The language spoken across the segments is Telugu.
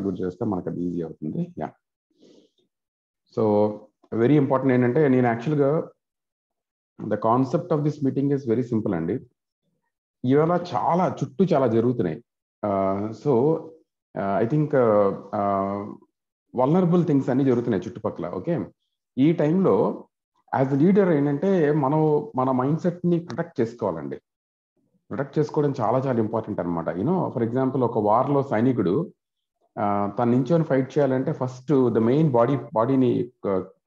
గురించి చేస్తే మనకు అది ఈజీ అవుతుంది. యా, సో వెరీ ఇంపార్టెంట్ ఏంటంటే నేను యాక్చువల్గా the concept of this meeting is very simple అండి. ఇవాళ చుట్టూ చాలా జరుగుతున్నాయి. So I think vulnerable things అన్ని జరుగుతున్నాయి చుట్టుపక్కల. ఓకే, ఈ టైంలో యాజ్ అ లీడర్ ఏంటంటే మన మైండ్ సెట్ని ప్రొటెక్ట్ చేసుకోవాలండి. ప్రొటెక్ట్ చేసుకోవడం చాలా చాలా ఇంపార్టెంట్ అనమాట. ఫర్ ఎగ్జాంపుల్ ఒక వార్లో సైనికుడు తను నించొని ఫైట్ చేయాలంటే ఫస్ట్ ద మెయిన్ బాడీని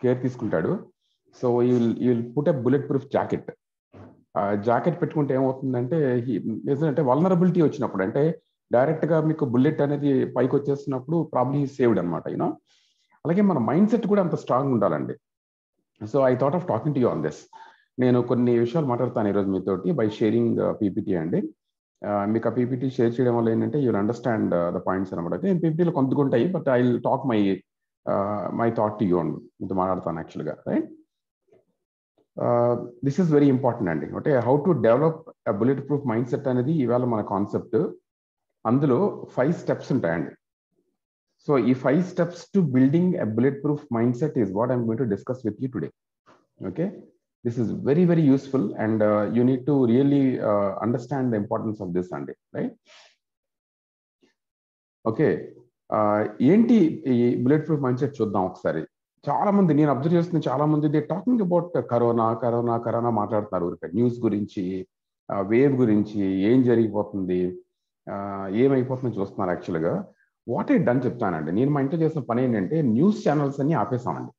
కేర్ తీసుకుంటాడు. సో ఈ will put a bullet proof jacket. Jacket పెట్టుకుంటే ఏమవుతుందంటే అంటే వల్నరబిలిటీ వచ్చినప్పుడు, అంటే డైరెక్ట్ గా మీకు బుల్లెట్ అనేది పైకి వచ్చేస్తున్నప్పుడు ప్రాబ్లీ సేవ్డ్ అనమాట. అలాగే మన మైండ్ సెట్ కూడా అంత స్ట్రాంగ్ ఉండాలండి. So I thought of talking to you on this. నేను కొన్ని విషయాలు మాట్లాడతాను ఈరోజు మీతోటి బై షేరింగ్ పీపీటీ అండి. మీకు ఆ పీపీటీ షేర్ చేయడం వల్ల ఏంటంటే you will understand the points అనమాట. నేను పీపీటీలో కొంతకుంటాయి, but I will talk my thought to you అండి. మీతో మాట్లాడతాను యాక్చువల్గా. Right, this is very important అండి. అంటే how to develop bullet proof mind set అనేది ఇవాళ మన కాన్సెప్ట్. అందులో 5 స్టెప్స్ ఉంటాయండి. సో ఈ 5 steps to building a bullet proof mind set is what I'm going to discuss with you today. Okay, this is very very useful and you need to really understand the importance of this అండి. రైట్, ఓకే, ఏంటి ఈ బుల్లెట్ ప్రూఫ్ మైండ్ సెట్ చూద్దాం ఒకసారి. చాలా మంది నేను అబ్జర్వ్ చేస్తున్న చాలా మంది దే టాకింగ్ అబౌట్ కరోనా మాట్లాడుతున్నారు. న్యూస్ గురించి, వేవ్ గురించి, ఏం జరిగిపోతుంది, ఏమైపోతుందో చూస్తున్నారు. యాక్చువల్గా వాట్ ఐ డన్ చెప్తానండి. నేను మా ఇంట్లో చేసిన పని ఏంటంటే న్యూస్ ఛానల్స్ అన్ని ఆపేసామండి,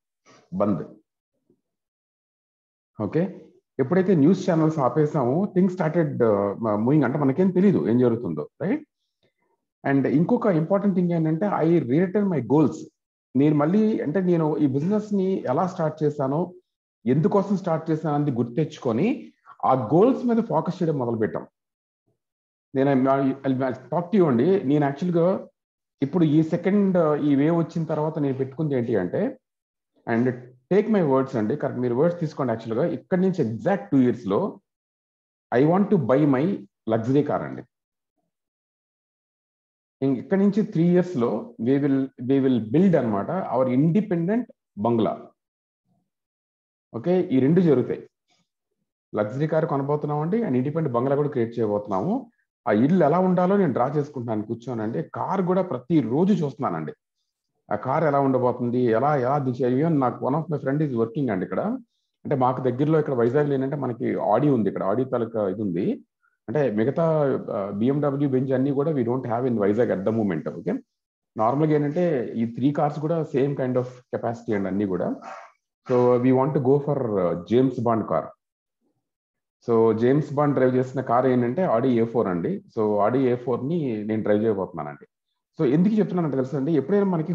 బంద్. ఓకే, ఎప్పుడైతే న్యూస్ ఛానల్స్ ఆపేసామో థింగ్స్ స్టార్టెడ్ మూవింగ్. అంటే మనకేం తెలియదు ఏం జరుగుతుందో. రైట్, అండ్ ఇంకొక ఇంపార్టెంట్ థింగ్ ఏంటంటే ఐ రిటర్న్ మై గోల్స్. నేను ఈ బిజినెస్ ని ఎలా స్టార్ట్ చేశానో, ఎందుకోసం స్టార్ట్ చేశాను అనేది గుర్తెచ్చుకొని ఆ గోల్స్ మీద ఫోకస్ చేయడం మొదలు పెట్టాం. నేను టాక్ టు యూ అండి. నేను యాక్చువల్గా ఇప్పుడు ఈ వేవ్ వచ్చిన తర్వాత నేను పెట్టుకుంది ఏంటి అంటే, అండ్ టేక్ మై వర్డ్స్ అండి, కరెక్ట్ మీరు వర్డ్స్ తీసుకోండి. యాక్చువల్గా ఇక్కడి నుంచి ఎగ్జాక్ట్ 2 years లో I want to buy my luxury car అండి. ఇక్కడి నుంచి 3 years లో వి విల్ బిల్డ్ అనమాట అవర్ ఇండిపెండెంట్ బంగ్లా. ఓకే, ఈ 2 జరుగుతాయి. లగ్జరీ కార్ కొనబోతున్నాం అండి, అండ్ ఇండిపెండెంట్ బంగ్లా కూడా క్రియేట్ చేయబోతున్నాము. ఆ ఇల్లు ఎలా ఉండాలో నేను డ్రా చేసుకుంటాను కూర్చోనండి. కార్ కూడా ప్రతిరోజు చూస్తున్నానండి, ఆ కార్ ఎలా ఉండబోతుంది, ఎలా ఈవెన్ నాకు one of my friend is working అండి ఇక్కడ. అంటే మాకు దగ్గరలో ఇక్కడ వైజాగ్ ఏంటంటే మనకి ఆడి ఉంది, ఇక్కడ ఆడి తాలూకా ఇది ఉంది. అంటే మిగతా BMW, బెంజ్ అన్ని కూడా we don't have in Vizag at the moment. Okay, నార్మల్గా ఏంటంటే ఈ 3 cars కూడా సేమ్ కైండ్ ఆఫ్ కెపాసిటీ అండి అన్ని కూడా. So we want to go for James Bond car. So James bond drive చేసిన కార్ ఏంటంటే ఆడి A4 అండి. సో ఆడి A4 ని నేను డ్రైవ్ చేయబోతున్నానండి. సో ఎందుకు చెప్తున్నానంటే తెలుసండి, ఎప్పుడైనా మనకి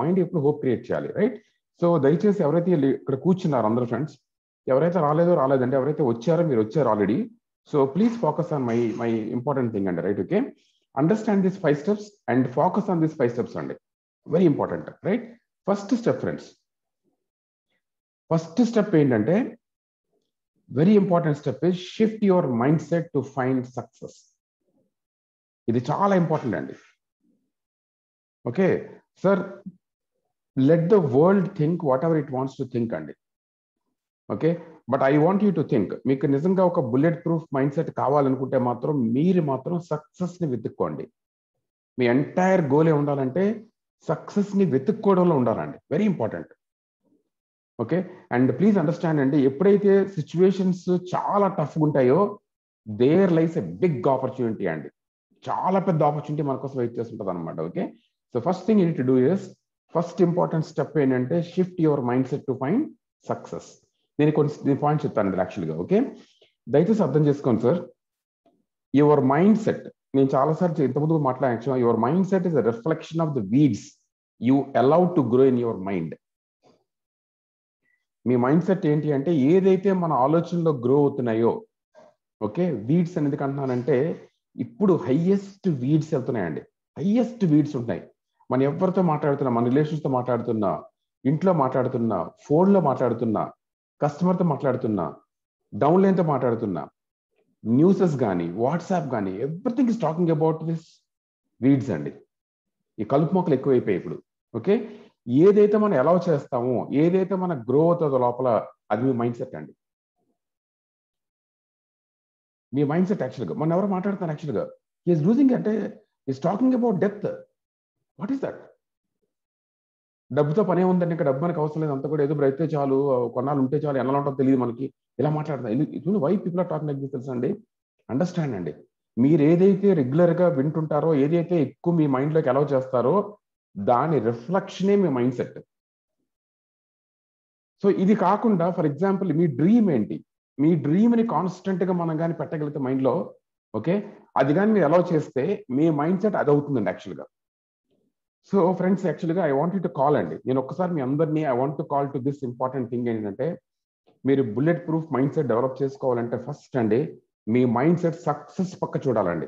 మైండ్ ఎప్పుడు హోప్ క్రియేట్ చేయాలి. రైట్, సో దయచేసి ఎవరైతే ఇక్కడ కూర్చున్నారు అందరూ ఫ్రెండ్స్, ఎవరైతే రాలేదంటే, ఎవరైతే వచ్చారో మీరు వచ్చారు already. So please focus on my important thing అండి. Right, okay, understand this 5 steps and focus on this 5 steps అండి. Very important. Right, first step friends, first step ఏంటంటే very important step is shift your mind set to find success. ఇది చాలా ఇంపార్టెంట్ అండి. Okay sir, let the world think whatever it wants to think అండి. Okay, but I want you to think. మీకు నిజంగా ఒక బుల్లెట్ ప్రూఫ్ మైండ్ సెట్ కావాలనుకుంటే మీరు మాత్రం సక్సెస్ ని వెతుక్కోండి. మీ ఎంటైర్ గోల్ ఏ ఉండాలంటే సక్సెస్ ని వెతుక్కోవడంలో ఉండాలండి. Very important. Okay, and please understand అండి, ఎప్పుడైతే సిచ్యువేషన్స్ చాలా టఫ్గా ఉంటాయో there lies a big opportunity అండి. చాలా పెద్ద ఆపర్చునిటీ మన కోసం వెయిట్ చేస్తుంటుంది అనమాట. Okay, so first thing you need to do is, first important step ఏంటంటే shift your mind set to find success. నేను కొన్ని పాయింట్స్ చెప్తాను యాక్చువల్గా. ఓకే, దయచేసి అర్థం చేసుకోండి సార్. యువర్ మైండ్ సెట్, నేను చాలాసార్లు ఇంతకుముందు మాట్లాడాను. Your mind set is a reflection of the weeds you allow to grow in your mind. Me mind set ఏంటి అంటే ఏదైతే మన ఆలోచనలో గ్రో అవుతున్నాయో, ఓకే, వీడ్స్ అనేది అంటున్నానంటే ఇప్పుడు హైయెస్ట్ వీడ్స్ వెళ్తున్నాయండి. హైయెస్ట్ వీడ్స్ ఉంటాయి. మనం ఎవరితో మాట్లాడుతున్నా, మన రిలేషన్స్తో మాట్లాడుతున్నా, ఇంట్లో మాట్లాడుతున్నా, ఫోన్లో మాట్లాడుతున్నా, కస్టమర్తో మాట్లాడుతున్నా, డౌన్లైన్తో మాట్లాడుతున్నా, న్యూసెస్ కానీ, వాట్సాప్ కానీ, everything is talking about this weeds అండి. ఈ కలుపు మొక్కలు ఎక్కువైపోయాయి ఇప్పుడు. ఓకే, ఏదైతే మనం అలౌ చేస్తామో, ఏదైతే మన గ్రో అవుతుందో లోపల, అది మీ మైండ్ సెట్ అండి. మీ మైండ్ సెట్ యాక్చువల్గా మొన్న ఎవరు మాట్లాడుతున్నారు యాక్చువల్గా, ఈజ్ లూజింగ్ అంటే is talking about depth. What is that? డబ్బుతో పనే ఉందండి, ఇంకా డబ్బు మనకు అవసరం లేదు, అంతా కూడా ఏదో బ్రైతే చాలు, కొన్నాళ్ళు ఉంటే చాలు, ఎలా ఉంటుందో తెలియదు మనకి, ఇలా మాట్లాడుతున్నారు. Why people are talking like this తెలుసా అండి? అండర్స్టాండ్ అండి, మీరు ఏదైతే రెగ్యులర్గా వింటుంటారో, ఏదైతే ఎక్కువ మీ మైండ్లోకి అలౌ చేస్తారో, దాని రిఫ్లెక్షనే మీ మైండ్ సెట్. సో ఇది కాకుండా ఫర్ ఎగ్జాంపుల్ మీ డ్రీమ్ ఏంటి, మీ డ్రీమ్ని కాన్స్టెంట్గా మనం కానీ పెట్టగలిగితే మైండ్లో, ఓకే, అది కానీ మీరు అలౌ చేస్తే మీ మైండ్ సెట్ అది అవుతుందండి యాక్చువల్గా. సో ఫ్రెండ్స్, యాక్చువల్గా I want you to call అండి, నేను ఒక్కసారి మీ అందరినీ I want to call to this important thing ఏంటంటే, మీరు bullet proof mind set develop చేసుకోవాలంటే ఫస్ట్ అండి, మీ మైండ్ సెట్ సక్సెస్ పక్క చూడాలండి.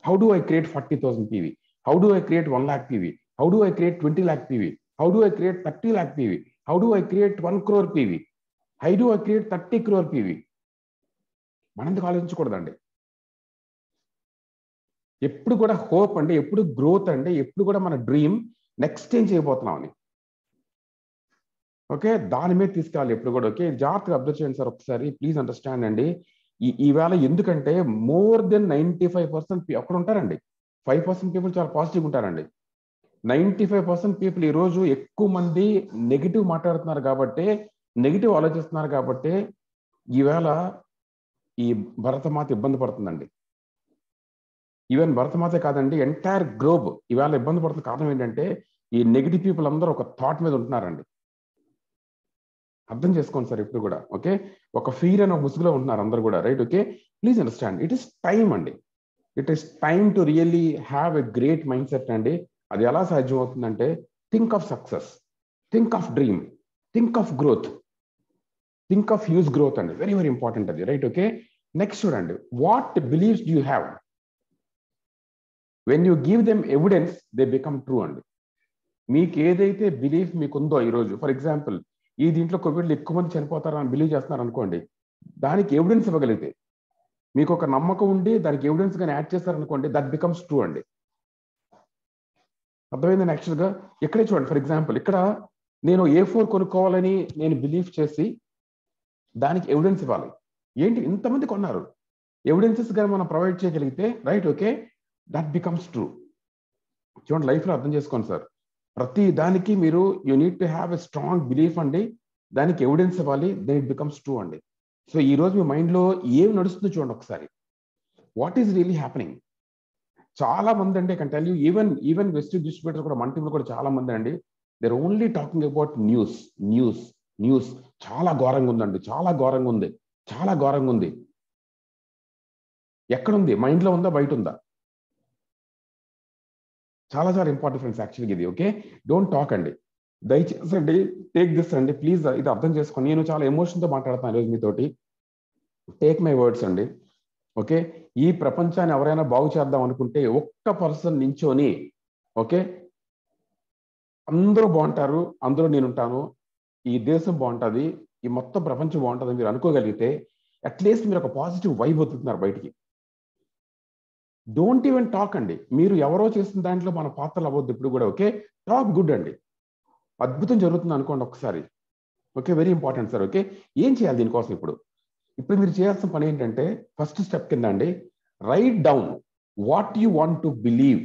How do I create 40,000 PV? How do I create 1 lakh PV? How do I create 20 lakh PV? How do I create 30 lakh PV? How do I create 1 crore PV? How do I create 30 crore PV? మనందుకు ఆలోచించకూడదండి. ఎప్పుడు కూడా హోప్ అండి, ఎప్పుడు గ్రోత్ అండి, ఎప్పుడు కూడా మన డ్రీమ్ నెక్స్ట్ ఏం చేయబోతున్నాం అని, ఓకే, దాని మీద తీసుకెళ్ళాలి ఎప్పుడు కూడా. ఓకే, జాగ్రత్తగా అబ్జర్వ్ చేయండి సార్ ఒకసారి, ప్లీజ్ అండర్స్టాండ్ అండి. ఈవేళ ఎందుకంటే మోర్ దెన్ 95% అక్కడ ఉంటారండి, 5% పీపుల్ చాలా పాజిటివ్ ఉంటారండి. 95% పీపుల్ ఈరోజు ఎక్కువ మంది నెగిటివ్ మాట్లాడుతున్నారు కాబట్టి, నెగిటివ్ ఆలోచిస్తున్నారు కాబట్టి ఈవేళ ఈ భరతమాత ఇబ్బంది పడుతుందండి. ఈవెన్ భరతమాతే కాదండి, ఎంటైర్ గ్లోబ్ ఈవేళ ఇబ్బంది పడుతున్న కారణం ఏంటంటే, ఈ నెగిటివ్ పీపుల్ అందరూ ఒక థాట్ మీద ఉంటున్నారండి. అర్థం చేసుకోండి సార్ ఇప్పుడు కూడా. ఓకే, ఒక ఫీర్ అని ఒక ముసుగులో ఉంటున్నారు అందరూ కూడా, right? Okay, please understand, it is time అండి, it is time to really have a great mind set అండి. అది ఎలా సాధ్యం అవుతుందంటే, think of success, think of dream, think of growth, think of huge growth అండి, వెరీ వెరీ ఇంపార్టెంట్ అది, రైట్? ఓకే, నెక్స్ట్ చూడండి, what beliefs you have, when you give them evidence they become true అండి. మీకు ఏదైతే బిలీఫ్ మీకు ఉందో ఈరోజు, ఫర్ ఎగ్జాంపుల్ ఈ దీంట్లో కోవిడ్లో ఎక్కువ మంది చనిపోతారు అని బిలీవ్ చేస్తున్నారు అనుకోండి, దానికి ఎవిడెన్స్ ఇవ్వగలిగితే, మీకు ఒక నమ్మకం ఉండి దానికి ఎవిడెన్స్ కానీ యాడ్ చేస్తారనుకోండి, దట్ బికమ్స్ ట్రూ అండి. అర్థమైందని యాక్చువల్గా ఇక్కడే చూడండి, ఫర్ ఎగ్జాంపుల్ ఇక్కడ నేను A4 కొనుక్కోవాలని నేను బిలీవ్ చేసి దానికి ఎవిడెన్స్ ఇవ్వాలి. ఏంటి ఇంతమంది కొన్నారు, ఎవిడెన్సెస్ కానీ మనం ప్రొవైడ్ చేయగలిగితే, right? Okay, that becomes true. చూడండి, లైఫ్లో అర్థం చేసుకోండి సార్, ప్రతి దానికి మీరు you need to have a strong belief అండి, దానికి ఎవిడెన్స్ ఇవ్వాలి, దెన్ ఇట్ బికమ్స్ ట్రూ అండి. సో ఈ రోజు మీ మైండ్లో ఏం నడుస్తుందో చూడండి ఒకసారి, వాట్ ఈస్ రియలీ హ్యాపెనింగ్. చాలా మంది అండి, I can tell you, even western distributors కూడా, మన టీంలో కూడా చాలా మంది అండి, they're only talking about news news news. చాలా ఘోరంగా ఉందండి, చాలా ఘోరంగా ఉంది, చాలా ఘోరంగా ఉంది. ఎక్కడుంది? మైండ్లో ఉందా, బయట ఉందా? చాలా చాలా ఇంపార్టెంట్ ఫ్రెండ్స్ యాక్చువల్గా ఇది. ఓకే, డోంట్ టాక్ అండి, దయచేసి అండి, టేక్ దిస్ అండి, ప్లీజ్ ఇది అర్థం చేసుకోండి. నేను చాలా ఎమోషన్తో మాట్లాడుతాను ఈరోజు మీతోటి, టేక్ మై వర్డ్స్ అండి. ఓకే, ఈ ప్రపంచాన్ని ఎవరైనా బాగు చేద్దాం అనుకుంటే, ఒక్క పర్సన్ నించోని, ఓకే, అందరూ బాగుంటారు, అందులో నేను ఉంటాను, ఈ దేశం బాగుంటుంది, ఈ మొత్తం ప్రపంచం బాగుంటుంది మీరు అనుకోగలిగితే, అట్లీస్ట్ మీరు ఒక పాజిటివ్ వైబ్ వదులుతున్నారు బయటికి. డోంట్ ఈవెన్ టాక్ అండి, మీరు ఎవరో చేసిన దాంట్లో మన పాత్రలు అవ్వద్దు ఇప్పుడు కూడా. ఓకే, టాక్ గుడ్ అండి, అద్భుతం జరుగుతుంది అనుకోండి ఒకసారి. Okay, very important sir. Okay, ఏం చేయాలి దీనికోసం? ఇప్పుడు మీరు చేయాల్సిన పని ఏంటంటే, ఫస్ట్ స్టెప్ కింద అండి, right down what you want to believe.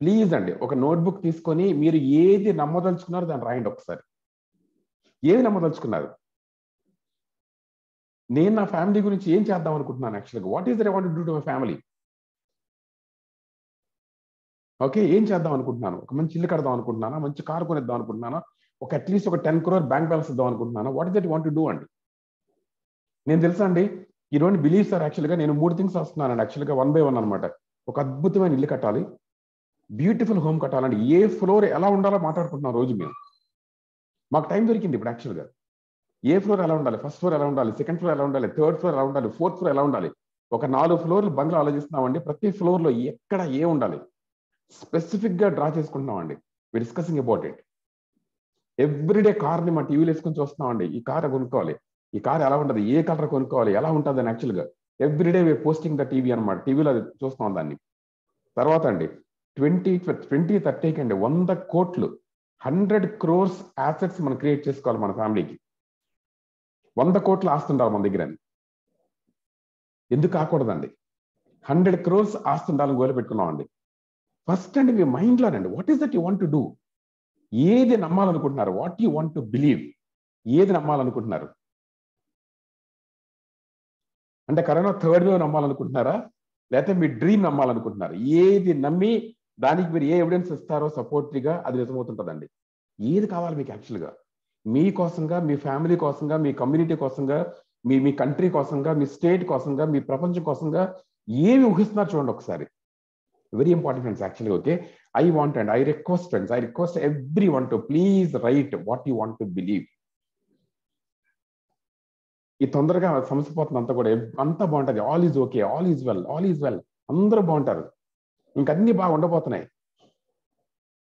Please అండి, ఒక నోట్బుక్ తీసుకొని మీరు ఏది నమ్మదలుచుకున్నారో దాన్ని రాయండి ఒకసారి. ఏది నమ్మదలుచుకున్నారు? నేను నా ఫ్యామిలీ గురించి ఏం చేద్దాం అనుకుంటున్నాను యాక్చువల్గా, what is that I want to do to my family. Okay, ఏం చేద్దాం అనుకుంటున్నాను? ఒక మంచి ఇల్లు కడదాం అనుకుంటున్నానా, మంచి కారు కొనిద్దాం అనుకుంటున్నానా, ఒక అట్లీస్ట్ ఒక 10 crore బ్యాంక్ బ్యాలెన్స్ ఇద్దాం అనుకుంటున్నానా, what is that want to do అండి. నేను తెలుసా అండి, ఈ రోజు బిలీవ్ సార్, యాక్చువల్గా నేను 3 థింగ్స్ వస్తున్నానండి యాక్చువల్గా, 1 by 1 అనమాట. ఒక అద్భుతమైన ఇల్లు కట్టాలి, బ్యూటిఫుల్ హోమ్ కట్టాలండి, ఏ ఫ్లోర్ ఎలా ఉండాలో మాట్లాడుకుంటున్నాం రోజు మేము. మాకు టైం దొరికింది ఇప్పుడు యాక్చువల్గా. ఏ ఫ్లోర్ ఎలా ఉండాలి, ఫస్ట్ ఫ్లోర్ ఎలా ఉండాలి, సెకండ్ ఫ్లోర్ ఎలా ఉండాలి, థర్డ్ ఫ్లోర్ ఎలా ఉండాలి, ఫోర్త్ ఫ్లోర్ ఎలా ఉండాలి, ఒక 4 ఫ్లోర్లు బంగ్లా ఆలోచిస్తున్నామండి. ప్రతి ఫ్లోర్లో ఎక్కడ ఏ ఉండాలి స్పెసిఫిక్గా డ్రా చేసుకుంటున్నామండి. We discussing about it. Everyday కార్ని మా టీవీలో వేసుకొని చూస్తున్నామండి, ఈ కార్ కొనుక్కోవాలి, ఈ కార్ ఎలా ఉంటుంది, ఏ కలర్ కొనుక్కోవాలి, ఎలా ఉంటుంది అని యాక్చువల్గా everyday we posting the TV అనమాట, టీవీలో చూస్తున్నాం దాన్ని. తర్వాత అండి, 2030 కండి 100 కోట్లు 100 crores assets మనం క్రియేట్ చేసుకోవాలి మన ఫ్యామిలీకి. 100 కోట్ల ఆస్తి ఉండాలి మన దగ్గర. ఎందుకు కాకూడదండి? 100 crores ఆస్తి ఉండాలని గోలు పెట్టుకున్నామండి. ఫస్ట్ అండి మీ మైండ్లోనండి what is that you want to do? ఏది నమ్మాలనుకుంటున్నారు? What you want to believe? ఏది నమ్మాలనుకుంటున్నారు? అంటే కరోనా థర్డ్ వేవ్ నమ్మాలనుకుంటున్నారా, లేకపోతే మీ డ్రీమ్ నమ్మాలనుకుంటున్నారా? ఏది నమ్మి దానికి మీరు ఏ ఎవిడెన్స్ ఇస్తారో సపోర్టివ్గా అది నిజమవుతుంటుందండి. ఏది కావాలి మీకు యాక్చువల్గా? మీకోసంగా, మీ ఫ్యామిలీ కోసంగా, మీ కమ్యూనిటీ కోసంగా, మీ కంట్రీ కోసంగా, మీ స్టేట్ కోసంగా, మీ ప్రపంచం కోసంగా ఏమి ఊహిస్తున్నారు చూడండి ఒకసారి. వెరీ ఇంపార్టెంట్ ఫ్రెండ్స్ యాక్చువల్గా. Okay, I want and I request friends, I request every one to please right what you want to believe. ఈ తొందరగా సమస్య పోతుంది అంతా కూడా. అంతా బాగుంటుంది. All is okay, all is well, all is well, అందరూ బాగుంటారు, ఇంకన్నీ బాగా ఉండబోతున్నాయి.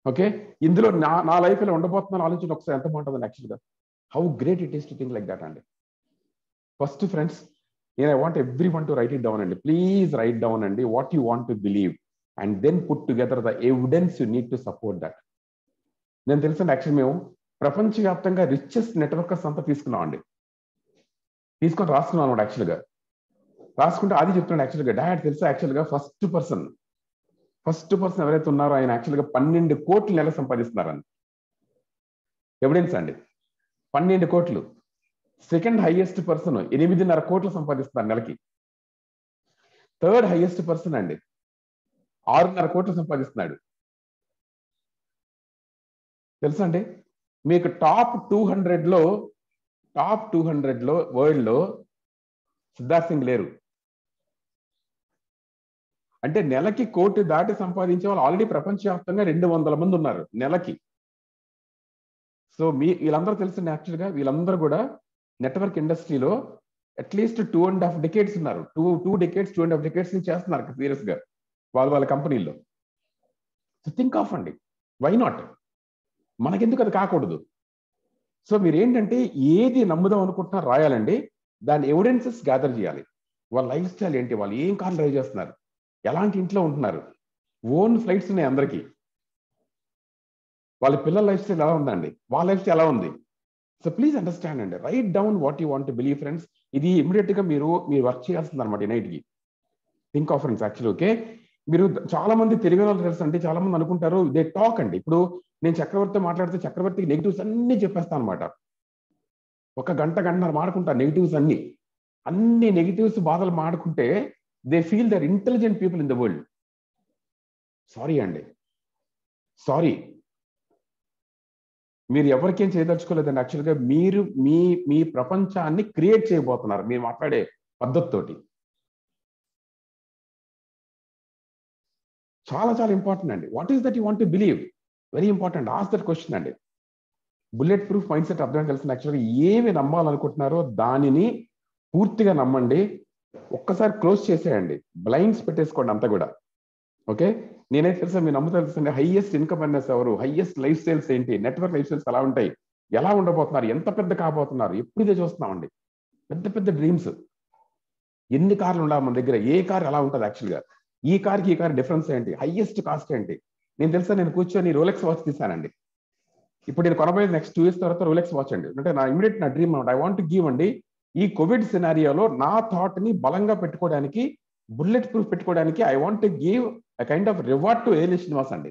ఓకే, ఇందులో నా లైఫ్ లో ఉండబోతున్నాను ఆలోచన ఒకసారి ఎంత బాగుంటుంది యాక్చువల్గా. How great it is to think like that అండి. ఫస్ట్ ఫ్రెండ్స్, నేను I want everyone to write it down అండి. ప్లీజ్ రైట్ డౌన్ అండి what you want to believe and then put together the evidence you need to support that. నేను తెలుసండి యాక్చువల్ మేము ప్రపంచవ్యాప్తంగా రిచెస్ట్ నెట్వర్కర్స్ అంతా తీసుకున్నాం అండి. తీసుకొని రాసుకున్నాం అనమాట. యాక్చువల్గా రాసుకుంటే అది చెప్తున్నాడు యాక్చువల్గా. డాడ్ తెలుసా యాక్చువల్గా ఫస్ట్ పర్సన్ ఎవరైతే ఉన్నారో ఆయన యాక్చువల్గా 12 కోట్లు నెల సంపాదిస్తున్నారని. ఎవిడెన్స్ అండి, 12 కోట్లు. సెకండ్ హైయెస్ట్ పర్సన్ 8.5 కోట్లు సంపాదిస్తున్నారు నెలకి. థర్డ్ హైయెస్ట్ పర్సన్ అండి 6.5 కోట్లు సంపాదిస్తున్నాడు. తెలుసా అండి మీకు? టాప్ 200లో వరల్డ్ లో సిద్ధార్థ్ సింగ్ లేరు. అంటే నెలకి కోటి దాటి సంపాదించే వాళ్ళు ఆల్రెడీ ప్రపంచవ్యాప్తంగా 200 మంది ఉన్నారు నెలకి. సో వీళ్ళందరూ తెలుసు యాక్చువల్గా. వీళ్ళందరూ కూడా నెట్వర్క్ ఇండస్ట్రీలో అట్లీస్ట్ 2.5 decades ఉన్నారు. 2 decades 2.5 decades నుంచి చేస్తున్నారు సీరియస్ గా వాళ్ళ కంపెనీల్లో. సో థింక్ ఆఫ్ అండి, వై నాట్? మనకెందుకు అది కాకూడదు? సో మీరు ఏంటంటే ఏది నమ్ముదాం అనుకుంటున్నారు రాయాలండి. దాని ఎవిడెన్సెస్ గ్యాదర్ చేయాలి. వాళ్ళ లైఫ్ స్టైల్ ఏంటి, వాళ్ళు ఏం కార్లు డ్రైవ్ చేస్తున్నారు, ఎలాంటి ఇంట్లో ఉంటున్నారు, ఓన్ ఫ్లైట్స్ ఉన్నాయి అందరికీ, వాళ్ళ పిల్లల లైఫ్ స్టైల్ ఎలా ఉందండి, వాళ్ళ లైఫ్ స్టైల్ ఎలా ఉంది. సో ప్లీజ్ అండర్స్టాండ్ అండి, right down what you want to believe friends. ఇది ఇమీడియట్ గా మీరు వర్క్ చేయాల్సింది అనమాట నైట్కి. Think of friends actual. Okay, మీరు చాలా మంది తెలివైన వాళ్ళు తెలుసు అండి. చాలా మంది అనుకుంటారు దే టాక్ అండి. ఇప్పుడు నేను చక్రవర్తితో మాట్లాడితే చక్రవర్తికి నెగిటివ్స్ అన్ని చెప్పేస్తాను అనమాట. ఒక గంటన్నర మాడుకుంటా నెగిటివ్స్ అన్ని నెగిటివ్స్ బాధలు మాడుకుంటే they feel they're intelligent people in the world. Sorry అండి, సారీ. మీరు ఎవరికేం చేయదలుచుకోలేదండి. యాక్చువల్గా మీరు మీ ప్రపంచాన్ని క్రియేట్ చేయబోతున్నారు మీరు మాట్లాడే పద్ధతితోటి. చాలా చాలా ఇంపార్టెంట్ అండి. What is that you want to believe? Very important. Ask that question అండి. బుల్లెట్ ప్రూఫ్ మైండ్ సెట్ అర్థం కలిసిన యాక్చువల్గా ఏమి నమ్మాలనుకుంటున్నారో దానిని పూర్తిగా నమ్మండి. ఒక్కసారి క్లోజ్ చేసేయండి, బ్లైండ్స్ పెట్టేసుకోండి అంతా కూడా. ఓకే, నేనైతే తెలుసా మీరు నమ్ముతారు హైయెస్ట్ ఇన్కమ్ అన్నెస్ ఎవరు, హైయెస్ట్ లైఫ్ స్టైల్స్ ఏంటి, నెట్వర్క్ లైఫ్ స్టైల్స్ ఎలా ఉంటాయి, ఎలా ఉండబోతున్నారు, ఎంత పెద్ద కాబోతున్నారు, ఎప్పుడు ఇదే చూస్తున్నామండి. పెద్ద పెద్ద డ్రీమ్స్. ఎన్ని కార్లు ఉండాలి మన దగ్గర, ఏ కార్ ఎలా ఉంటుంది యాక్చువల్గా, ఈ కార్ డిఫరెన్స్ ఏంటి, హైయెస్ట్ కాస్ట్ ఏంటి. నేను తెలుసా నేను కూర్చొని రోలెక్స్ వాచ్ తీసానండి. ఇప్పుడు నేను కొనబోయేది నెక్స్ట్ 2 years తర్వాత రోలెక్స్ వాచ్ అండి. అంటే నా ఇమీడియట్ నా డ్రీమ్ అనమాట. ఐ వాంట్ టు గివ్ అండి. ఈ కోవిడ్ సినారియోలో నా థాట్ ని బలంగా పెట్టుకోవడానికి, బుల్లెట్ ప్రూఫ్ పెట్టుకోవడానికి I want to give a kind of reward to alien Srinivas అండి.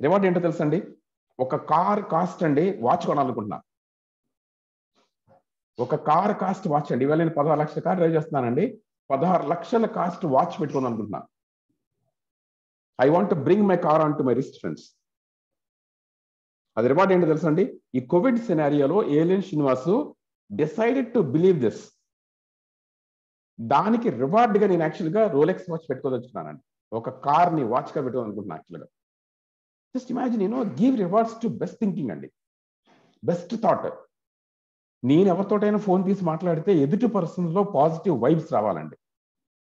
రివార్డ్ ఏంటో తెలుసా అండి? ఒక కార్ కాస్ట్ అండి వాచ్ కొనాలనుకుంటున్నా. ఒక కార్ కాస్ట్ వాచ్ అండి. ఇవాళ నేను 16 లక్షల కార్ డ్రైవ్ చేస్తున్నానండి. 16 లక్షల కాస్ట్ వాచ్ పెట్టుకోవాలి అనుకుంటున్నా. I want to bring my car on to my wrist friends. అది రివార్డ్ ఏంటో తెలుసా అండి? ఈ కోవిడ్ సినారియోలో alien Srinivasu decided to believe this. దానికి రివార్డ్ గా నేను యాక్చువల్గా రోలెక్స్ వాచ్ పెట్టుకోదలుచుకున్నానండి. ఒక కార్ ని వాచ్ గా పెట్టుకోవాలనుకుంటున్నాను యాక్చువల్గా. Just imagine, give rewards to best thinking అండి, బెస్ట్ థాట్. నేను ఎవరితోటైనా ఫోన్ తీసి మాట్లాడితే ఎదుటి పర్సన్ లో పాజిటివ్ వైబ్స్ రావాలండి,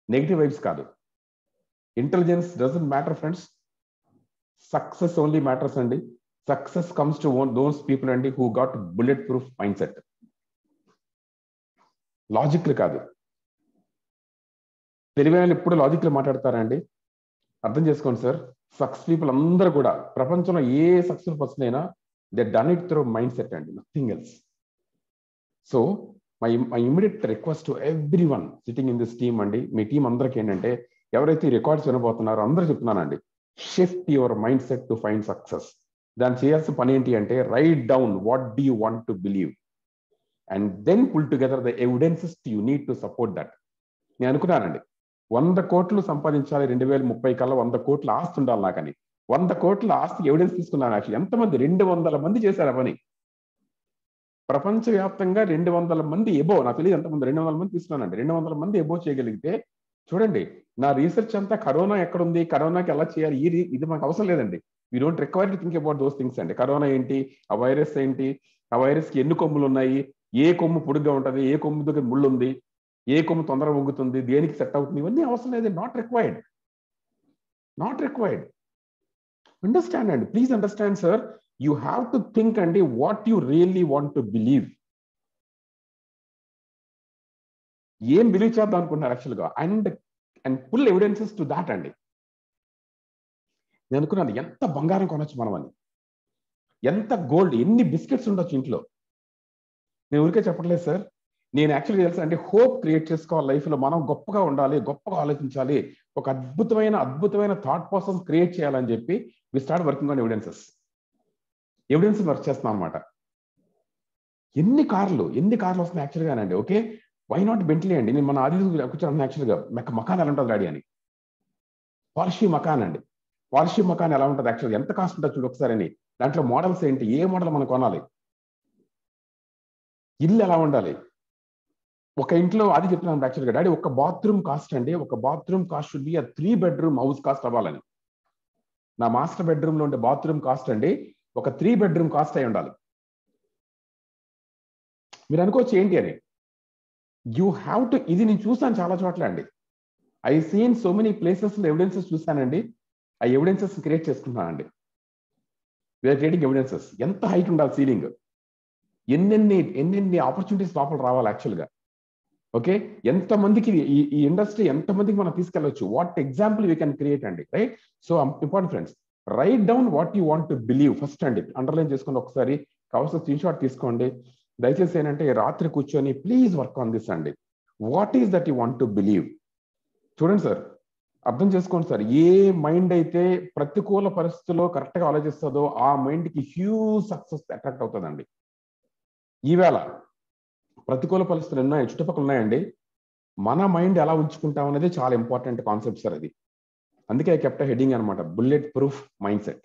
నెగిటివ్ వైబ్స్ కాదు. Intelligence doesn't matter friends, success only matters అండి. Success comes to those people అండి who got bullet proof mind set. లాజిక్లు కాదు. తెలివైన ఎప్పుడు లాజిక్లు మాట్లాడతారా అండి? అర్థం చేసుకోండి సార్. సక్సెస్ పీపుల్ అందరూ కూడా, ప్రపంచంలో ఏ సక్సెస్ఫుల్ పర్సన్ అయినా they done it through mind set అండి, nothing else. So my immediate request to everyone sitting in this team అండి, మీ టీం అందరికి ఏంటంటే, ఎవరైతే ఈ రికార్డ్స్ వినబోతున్నారో అందరూ చెప్తున్నానండి, shift your mind set to find success. దాన్ని చేయాల్సిన పని ఏంటి అంటే, write down what do you want to believe and then pull together the evidences you need to support that. నేను అనుకున్నానండి 100 కోట్లు సంపాదించాలి 2030 కల్లా, 100 కోట్ల ఆస్తి ఉండాలి నాకని. 100 కోట్ల ఆస్తి ఎవిడెన్స్ తీసుకున్నాను. యాక్చువల్లీ ఎంతమంది, 200 మంది చేశారు ఆ పని. ప్రపంచవ్యాప్తంగా 200 మంది ఎబో, నాకు తెలియదు ఎంతమంది, 200 మంది తీసుకున్నానండి. 200 మంది ఎబో చేయగలిగితే చూడండి, నా రీసెర్చ్ అంతా కరోనా ఎక్కడుంది, కరోనాకి ఎలా చేయాలి, ఇది మాకు అవసరం లేదండి. We don't require to think about those things అండి. కరోనా ఏంటి, ఆ వైరస్ ఏంటి, ఆ వైరస్కి ఎన్ని కొమ్ములు ఉన్నాయి, ఏ కొమ్ము పొడుగ్గా ఉంటుంది, ఏ కొమ్ము దగ్గర ముళ్ళు ఉంది, ఏ కొమ్ము తొందరగా వంగుతుంది, దేనికి సెట్ అవుతుంది, ఇవన్నీ అవసరం లేదు. Not required, not required. Understand అండి, please understand sir. You have to think అండి what you really want to believe. ఏం బిలీవ్ చేద్దాం అనుకుంటున్నారు యాక్చువల్గా, and pull evidences to that అండి. నేను అనుకున్నాను ఎంత బంగారం కొనొచ్చు మనం అని, ఎంత గోల్డ్, ఎన్ని బిస్కెట్స్ ఉండొచ్చు ఇంట్లో. నేను ఊరికే చెప్పట్లేదు సార్, నేను యాక్చువల్గా తెలుసా అంటే, హోప్ క్రియేట్ చేసుకోవాలి లైఫ్లో. మనం గొప్పగా ఉండాలి, గొప్పగా ఆలోచించాలి, ఒక అద్భుతమైన థాట్ ప్రాసెస్ క్రియేట్ చేయాలని చెప్పి we start working on evidences work చేస్తున్నాం అనమాట. ఎన్ని కార్లు వస్తున్నాయి యాక్చువల్గానండి. ఓకే, వై నాట్ బెంట్లీ అండి. నేను మన ఆది కూర్చోను యాక్చువల్గా, మకాన్ ఎలా ఉంటుంది డాడీ అని. పాలిషీ మకాన్ అండి, పాలిషీ మకాన్ ఎలా ఉంటుంది యాక్చువల్గా, ఎంత కాస్ట్ ఉంటుంది చూడు ఒకసారి అని. దాంట్లో మోడల్స్ ఏంటి, ఏ మోడల్ మనం కొనాలి, ఇల్లు ఎలా ఉండాలి. ఒక ఇంట్లో అది చెప్తున్నాను యాక్చువల్గా, డాడీ ఒక బాత్రూమ్ కాస్ట్ అండి, ఒక బాత్రూమ్ కాస్ట్ షుడ్ బి ఆ 3 bedroom హౌస్ కాస్ట్ అవ్వాలని. నా మాస్టర్ బెడ్రూమ్ లో ఉండే బాత్రూమ్ కాస్ట్ అండి ఒక 3 bedroom కాస్ట్ అయి ఉండాలి. మీరు అనుకోవచ్చు ఏంటి అని. యూ హ్యావ్ టు, ఇది నేను చూసాను చాలా చోట్ల అండి. I seen so many places లో ఎవిడెన్సెస్ చూసానండి. ఆ ఎవిడెన్సెస్ క్రియేట్ చేసుకుంటున్నానండి. We're creating evidences. ఎంత హైట్ ఉండాలి సీలింగ్, ఎన్నెన్ని ఆపర్చునిటీస్ లోపల రావాలి యాక్చువల్గా. ఓకే, ఎంతమందికి ఈ ఇండస్ట్రీ ఎంతమందికి మనం తీసుకెళ్ళవచ్చు, what example we can create అండి. Right, so important friends, write down what you want to believe first అండి. అండర్లైన్ చేసుకోండి ఒకసారి, కావాల్సిన స్క్రీన్ షాట్ తీసుకోండి. దయచేసి ఏంటంటే రాత్రి కూర్చొని ప్లీజ్ వర్క్ ఆన్ దిస్ అండి. What is that you want to believe. చూడండి సార్, అర్థం చేసుకోండి సార్, ఏ మైండ్ అయితే ప్రతికూల పరిస్థితుల్లో కరెక్ట్గా ఆలోచిస్తుందో ఆ మైండ్కి హ్యూజ్ సక్సెస్ అట్రాక్ట్ అవుతుందండి. ఈవేళ ప్రతికూల పరిస్థితులు ఉన్నాయి, చుట్టుపక్కల ఉన్నాయండి. మన మైండ్ ఎలా ఉంచుకుంటాం అనేది చాలా ఇంపార్టెంట్ కాన్సెప్ట్ సార్ అది. అందుకే ఐ కెప్ట్ హెడ్డింగ్ అనమాట, bullet proof mind set.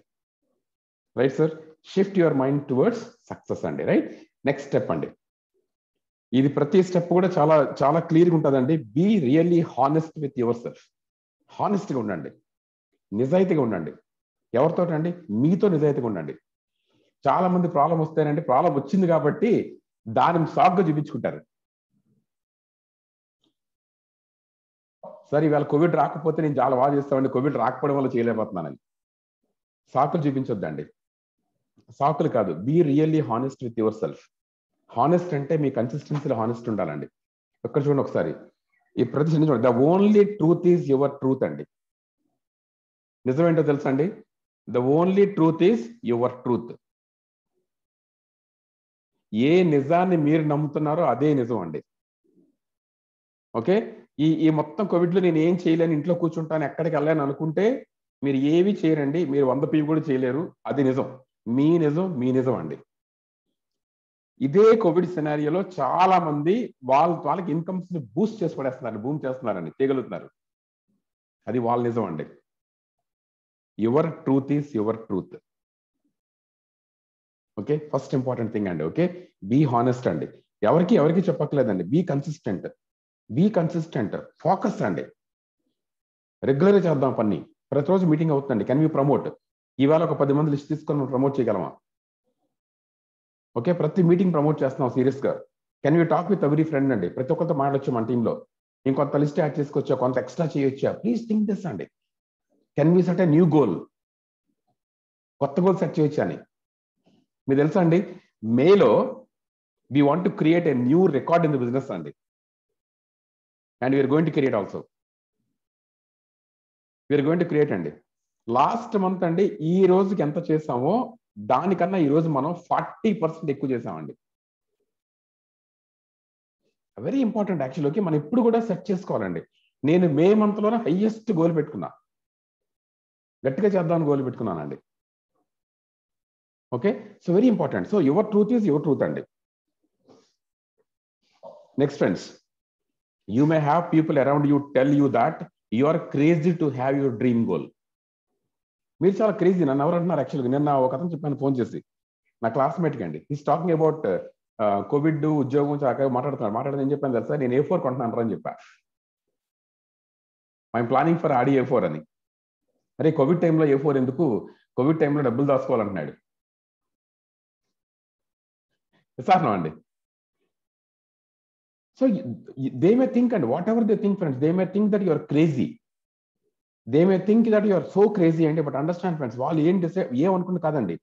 Right sir, shift your mind towards success అండి. రైట్, నెక్స్ట్ స్టెప్ అండి. ఇది ప్రతి స్టెప్ కూడా చాలా చాలా క్లియర్గా ఉంటుందండి. Be really honest with yourself. హానెస్ట్గా ఉండండి, నిజాయితీగా ఉండండి. ఎవరితో అండి, మీతో నిజాయితీగా ఉండండి. చాలా మంది ప్రాబ్లం వస్తాయంటే, ప్రాబ్లం వచ్చింది కాబట్టి దాన్ని సాగ్గా చూపించుకుంటారు. సార్ ఇవాళ కోవిడ్ రాకపోతే నేను చాలా బాగా చేస్తామండి, కోవిడ్ రాకపోవడం వల్ల చేయలేకపోతున్నానని సాకులు చూపించొద్దండి. సాకులు కాదు, be really honest with yourself. Honest అంటే మీ కన్సిస్టెన్సీలో హానెస్ట్ ఉండాలండి. ఎక్కడ చూడండి ఒకసారి, ఈ ప్రతి చూడండి, the only truth is your truth అండి. నిజం ఏంటో తెలుసా అండి, the only truth is your truth. ఏ నిజాన్ని మీరు నమ్ముతున్నారో అదే నిజం అండి. ఓకే, ఈ మొత్తం కోవిడ్లో నేను ఏం చేయలేను, ఇంట్లో కూర్చుంటాను, ఎక్కడికి వెళ్ళాను అనుకుంటే మీరు ఏవి చేయరండి. మీరు 100 పీవి కూడా చేయలేరు. అది నిజం, మీ నిజం అండి. ఇదే కోవిడ్ సినారియోలో చాలా మంది వాళ్ళకి ఇన్కమ్స్ ని బూస్ట్ చేసి పడేస్తున్నారు, బూమ్ చేస్తున్నారండి, చేయగలుగుతున్నారు. అది వాళ్ళ నిజం అండి. Your truth is your truth. Okay, first important thing అండి. ఓకే, బీ హానెస్ట్ అండి. ఎవరికి చెప్పక్కర్లేదండి. బీ కన్సిస్టెంట్, ఫోకస్ అండి. రెగ్యులర్గా చేద్దాం పని. ప్రతిరోజు మీటింగ్ అవుతుందండి. కెన్ వి ప్రమోట్, ఇవాళ ఒక 10 మంది లిస్ట్ తీసుకొని మనం ప్రమోట్ చేయగలమా? ఓకే, ప్రతి మీటింగ్ ప్రమోట్ చేస్తున్నాం సీరియస్ గా. Can we talk with every friend అండి. ప్రతి ఒక్కరితో మాట్లాడొచ్చు మన టీంలో. ఇంకొంత లిస్ట్ యాడ్ చేసుకోవచ్చా, కొంత ఎక్స్ట్రా చేయొచ్చా? ప్లీజ్ థింక్ దిస్ అండి. Can we set a new goal, కొత్త గోల్ సెట్ చేయొచ్చా అని. మీకు తెలుసా అండి, మేలో we want to create a new record in the business అండి. And we're going to create also. We're going to create అండి. లాస్ట్ మంత్ అండి ఈ రోజుకి ఎంత చేసామో దానికన్నా ఈ రోజు మనం 40% ఎక్కువ చేసామండి. వెరీ ఇంపార్టెంట్ యాక్చువల్గా మనం ఇప్పుడు కూడా సెట్ చేసుకోవాలండి. నేను మే మంత్ లోనే హైయెస్ట్ గోల్ పెట్టుకున్నా, గట్టిగా చేద్దామని గోల్ పెట్టుకున్నానండి. Okay, so very important. So your truth is your truth అండి. Next friends, you may have people around you tell you that you are crazy to have your dream goal. మీరు చాలా క్రేజీ. నన్ను ఎవరు అంటున్నారు యాక్చువల్గా, నిన్న ఒక అతను చెప్పాను ఫోన్ చేసి, నా క్లాస్మేట్కి అండి. ఈస్ టాకింగ్ అబౌట్ కోవిడ్ ఉద్యోగం చాలా మాట్లాడుతున్నాడు. ఏం చెప్పాను తెలుసా, నేను A4 కొంటున్నాను అని చెప్పా. I'm planning for Audi A4 అని. అరే కోవిడ్ టైంలో A4 ఎందుకు, కోవిడ్ టైంలో డబ్బులు దాచుకోవాలంటున్నాడు. సార్ అండి. So they may think and whatever they think friends, they may think that you are crazy, they may think that you are so crazy అండి. బట్ అండర్స్టాండ్ ఫ్రెండ్స్, వాళ్ళు ఏమనుకుంటే కాదండి,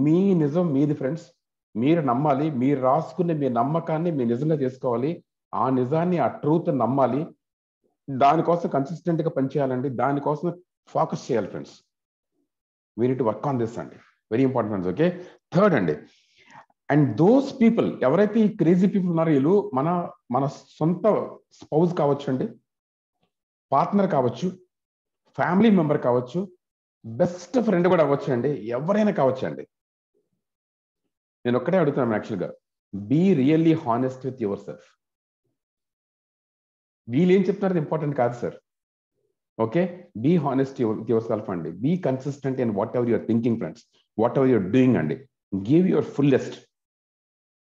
మీ నిజం మీది ఫ్రెండ్స్. మీరు నమ్మాలి, మీరు రాసుకునే మీ నమ్మకాన్ని మీరు నిజంగా చేసుకోవాలి. ఆ నిజాన్ని, ఆ ట్రూత్ నమ్మాలి. దానికోసం కన్సిస్టెంట్ గా పనిచేయాలండి. దానికోసం ఫోకస్ చేయాలి friends. We need to work on this అండి. Very important friends. Okay, third అండి, అండ్ దోస్ పీపుల్ ఎవరైతే ఈ క్రేజీ పీపుల్ ఉన్నారో, వీళ్ళు మన సొంత స్పౌజ్ కావచ్చు అండి, పార్ట్నర్ కావచ్చు, ఫ్యామిలీ మెంబర్ కావచ్చు, బెస్ట్ ఫ్రెండ్ కూడా అవ్వచ్చు అండి, ఎవరైనా కావచ్చు అండి. నేను ఒక్కటే అడుగుతున్నాను యాక్చువల్గా, be really honest with yourself. వీళ్ళు ఏం చెప్తున్నారు ఇంపార్టెంట్ కాదు sir. Okay, be honest with yourself అండి. Be consistent in whatever your thinking friends, whatever your doing అండి. Give your fullest.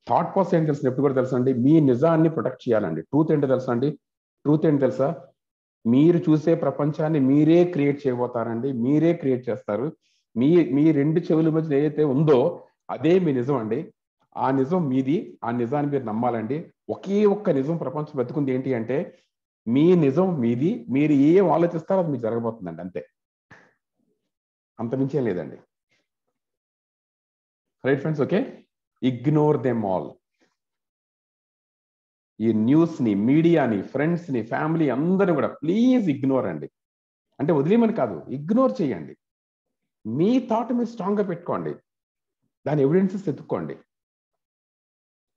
Thought process ఏంటి తెలుసు, ఎప్పుడు కూడా తెలుసా అండి, మీ నిజాన్ని ప్రొటెక్ట్ చేయాలండి. ట్రూత్ ఏంటో తెలుసా అండి, ట్రూత్ ఏంటి తెలుసా, మీరు చూసే ప్రపంచాన్ని మీరే క్రియేట్ చేయబోతారండి. మీరే క్రియేట్ చేస్తారు. మీ రెండు చెవుల మధ్య ఏదైతే ఉందో అదే మీ నిజం అండి. ఆ నిజం మీది. ఆ నిజాన్ని మీరు నమ్మాలండి. ఒకే ఒక్క నిజం ప్రపంచం వెతుకుంది ఏంటి అంటే, మీ నిజం మీది. మీరు ఏం ఆలోచిస్తారో అది మీకు జరగబోతుందండి, అంతే, అంతమించే లేదండి. Right friends. Okay, ignore them all. ఈ న్యూస్ ని, మీడియాని, ఫ్రెండ్స్ ని, ఫ్యామిలీ అందరూ కూడా ప్లీజ్ ఇగ్నోర్ అండి. అంటే వదిలేమని కాదు, ఇగ్నోర్ చేయండి. మీ థాట్ మీరు స్ట్రాంగ్ గా పెట్టుకోండి. దాని ఎవిడెన్సెస్ ఎత్తుక్కోండి.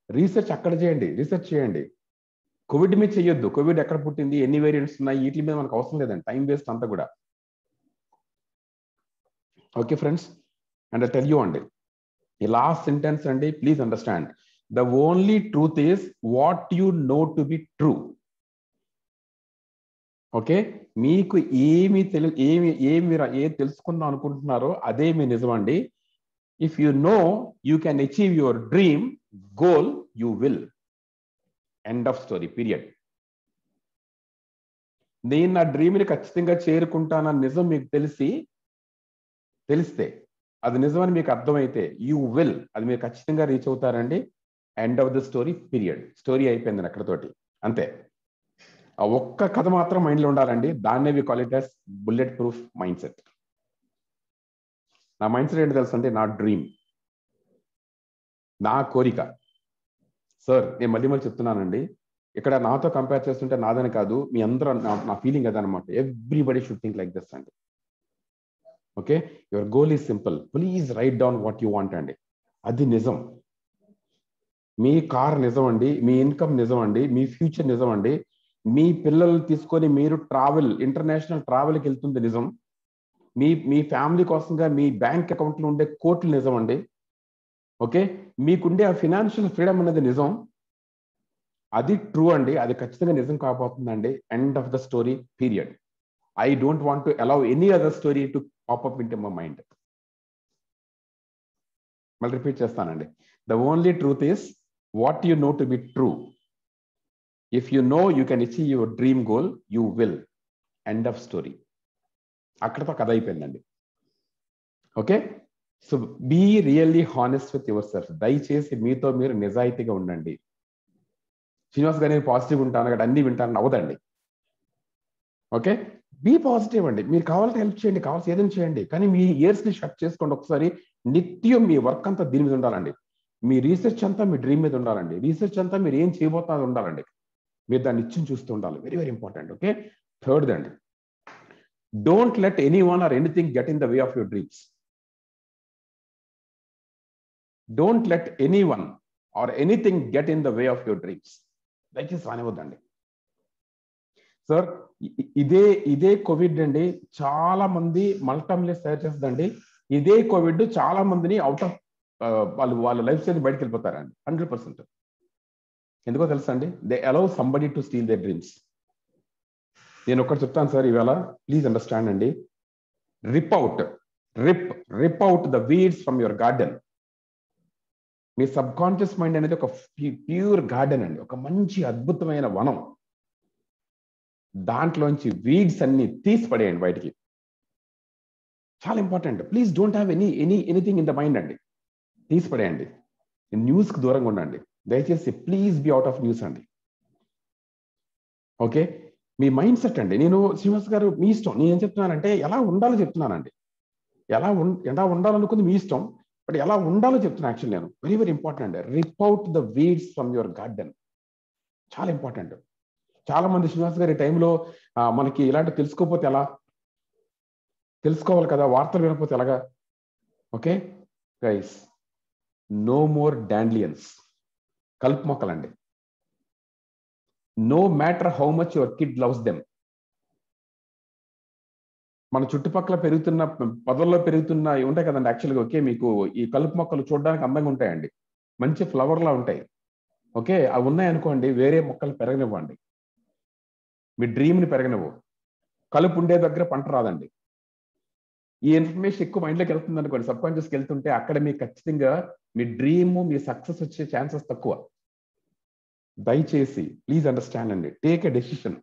రీసెర్చ్ అక్కడ చేయండి, రీసెర్చ్ చేయండి. కోవిడ్ మీద చేయొద్దు. కోవిడ్ ఎక్కడ పుట్టింది, ఎన్ని వేరియంట్స్ ఉన్నాయి, వీటి మీద మనకు అవసరం లేదండి. టైం వేస్ట్ అంతా కూడా. Okay friends, and I tell you అండి, ఈ లాస్ట్ సెంటెన్స్ అండి, please understand, the only truth is what you know to be true. Okay, మీకు ఏమి తెలుసుకుందాం అనుకుంటున్నారో అదే మీ నిజం అండి. If you know you can achieve your dream goal, you will. End of story, period. నేను నా డ్రీమ్ని ఖచ్చితంగా చేరుకుంటానన్న నిజం మీకు తెలిస్తే, అది నిజమని మీకు అర్థమైతే, యూ విల్, అది మీరు ఖచ్చితంగా రీచ్ అవుతారండి. End of the story, period. Story అయిపోయింది అక్కడతోటి, అంతే. ఆ ఒక్క కథ మాత్రం మైండ్లో ఉండాలండి. దాన్నే we call it as bullet proof mind set. నా మైండ్ సెట్ ఏంటి తెలుసు అంటే, నా డ్రీమ్, నా కోరిక. సార్ నేను మళ్ళీ చెప్తున్నానండి, ఇక్కడ నాతో కంపేర్ చేస్తుంటే నాదని కాదు, మీ అందరూ నా ఫీలింగ్ అదనమాట. Everybody should think like this అండి. Okay, your goal is simple. Please write down what you want అండి. అది నిజం. మీ కార్ నిజం అండి, మీ ఇన్కమ్ నిజం అండి, మీ ఫ్యూచర్ నిజం అండి, మీ పిల్లలు తీసుకొని మీరు ఇంటర్నేషనల్ ట్రావెల్కి వెళ్తుంది నిజం, మీ ఫ్యామిలీ కోసంగా మీ బ్యాంక్ అకౌంట్లో ఉండే కోట్లు నిజం అండి. ఓకే, మీకుండే ఆ ఫినాన్షియల్ ఫ్రీడమ్ అనేది నిజం. అది ట్రూ అండి. అది ఖచ్చితంగా నిజం కాబోతుందండి. End of the story, period. I don't want to allow any other story to pop up into my mind. మళ్ళీ రిపీట్ చేస్తానండి. The only truth is what you know to be true. If you know you can achieve your dream goal, you will. End of story. అక్కడతో కథ అయిపోయిందండి. Okay, so be really honest with yourself. దయచేసి మీతో మీరు నిజాయితీగా ఉండండి. శ్రీనివాస్ గారు నేను పాజిటివ్ ఉంటాను అక్కడ అన్ని వింటాను అవ్వదండి. ఓకే, బీ పాజిటివ్ అండి. మీరు కావాలంటే హెల్ప్ చేయండి, కావాల్సి ఏదైనా చేయండి, కానీ మీ ఇయర్స్ ని షట్ చేసుకోండి ఒకసారి. నిత్యం మీ వర్క్ అంతా దీని మీద ఉండాలండి. మీ రీసెర్చ్ అంతా మీ డ్రీమ్ మీద ఉండాలండి. రీసెర్చ్ అంతా మీరు ఏం చేయబోతున్నారు ఉండాలండి. మీరు దాన్ని నిత్యం చూస్తూ ఉండాలి. Very very important. Okay, third అండి, don't let anyone or anything get in the way of your dreams. Don't let anyone or anything get in the way of your dreams. దయచేసి రానివద్దండి సార్. ఇదే కోవిడ్ అండి చాలా మంది మల్టీమిలియన్స్ తయారు చేస్తుందండి. ఇదే కోవిడ్ చాలా మందిని అవుట్ ఆఫ్ వాళ్ళ లైఫ్ స్టైల్ బయటకు వెళ్ళిపోతారండి 100%. ఎందుకో తెలుసా అండి, they allow somebody to steal their dreams. నేను ఒక్కటి చెప్తాను సార్ ఇవాళ, ప్లీజ్ అండర్స్టాండ్ అండి. Rip out the weeds from your garden. మీ సబ్ కాన్షియస్ మైండ్ అనేది ఒక ప్యూర్ గార్డెన్ అండి, ఒక మంచి అద్భుతమైన వనం. దాంట్లోంచి వీడ్స్ అన్ని తీసి పడేయండి బయటికి. చాలా important. Please don't have anything in the mind అండి. తీసి పడేయండి. న్యూస్కి దూరంగా ఉండండి దయచేసి. Please be out of news అండి. ఓకే, మీ మైండ్ సెట్ అండి. నేను శ్రీనివాస్ గారు మీ ఇష్టం. నేను ఏం చెప్తున్నానంటే ఎలా ఉండాలో చెప్తున్నానండి. ఎలా ఉండాలనుకుంది మీ ఇష్టం, బట్ ఎలా ఉండాలో చెప్తున్నా. యాక్చువల్లీ నేను వెరీ వెరీ ఇంపార్టెంట్ అండి. Rip out the weeds from your garden. చాలా ఇంపార్టెంట్. చాలా మంది శ్రీనివాస్ గారి టైంలో మనకి ఇలాంటి తెలుసుకోకపోతే ఎలా, తెలుసుకోవాలి కదా, వార్తలు వినకపోతే ఎలాగా. Okay guys, no more dandelions, కలుపు మొక్కలండి. No matter how much your kid loves them. మన చుట్టుపక్కల పెరుగుతున్న పొదల్లో పెరుగుతున్న ఉంటాయి కదండి యాక్చువల్గా. ఓకే, మీకు ఈ కలుపు మొక్కలు చూడడానికి అందంగా ఉంటాయండి, మంచి ఫ్లవర్లా ఉంటాయి. ఓకే, అవి ఉన్నాయనుకోండి, వేరే మొక్కలు పెరగనివ్వండి, మీ డ్రీమ్ని పెరగనివ్వు. కలుపు ఉండే దగ్గర పంట రాదండి. ఈ ఇన్ఫర్మేషన్ ఎక్కువ మైండ్లోకి వెళ్తుంది అనుకోండి, సబ్ కాన్షియస్కి వెళ్తుంటే అక్కడ మీకు ఖచ్చితంగా మీ డ్రీమ్, మీ సక్సెస్ వచ్చే ఛాన్సెస్ తక్కువ. దయచేసి ప్లీజ్ అండర్స్టాండ్ అండి, take a decision.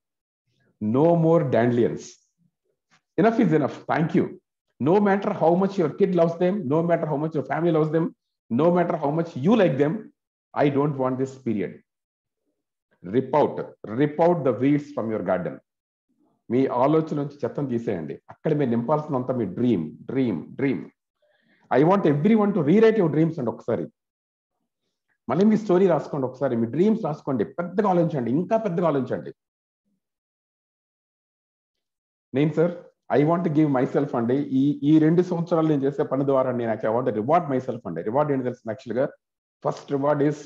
No more dandelions. Enough is enough. Thank you. No matter how much your kid loves them, no matter how much your family loves them, no matter how much you like them, I don't want this period. Rip out the weeds from your garden. మీ ఆలోచన నుంచి చెత్తను తీసేయండి. అక్కడ మీరు నింపాల్సినంత మీ dream. I want everyone to rewrite your dreams అండి. ఒకసారి మళ్ళీ మీ స్టోరీ రాసుకోండి, ఒకసారి మీ డ్రీమ్స్ రాసుకోండి, పెద్దగా ఆలోచించండి, ఇంకా పెద్దగా ఆలోచించండి. నేను sir I want give my self అండి. ఈ 2 సంవత్సరాలు నేను చేసే పని ద్వారా నేను I want reward my self అండి. రివార్డ్ ఏంటి తెలుసు యాక్చువల్గా? First reward is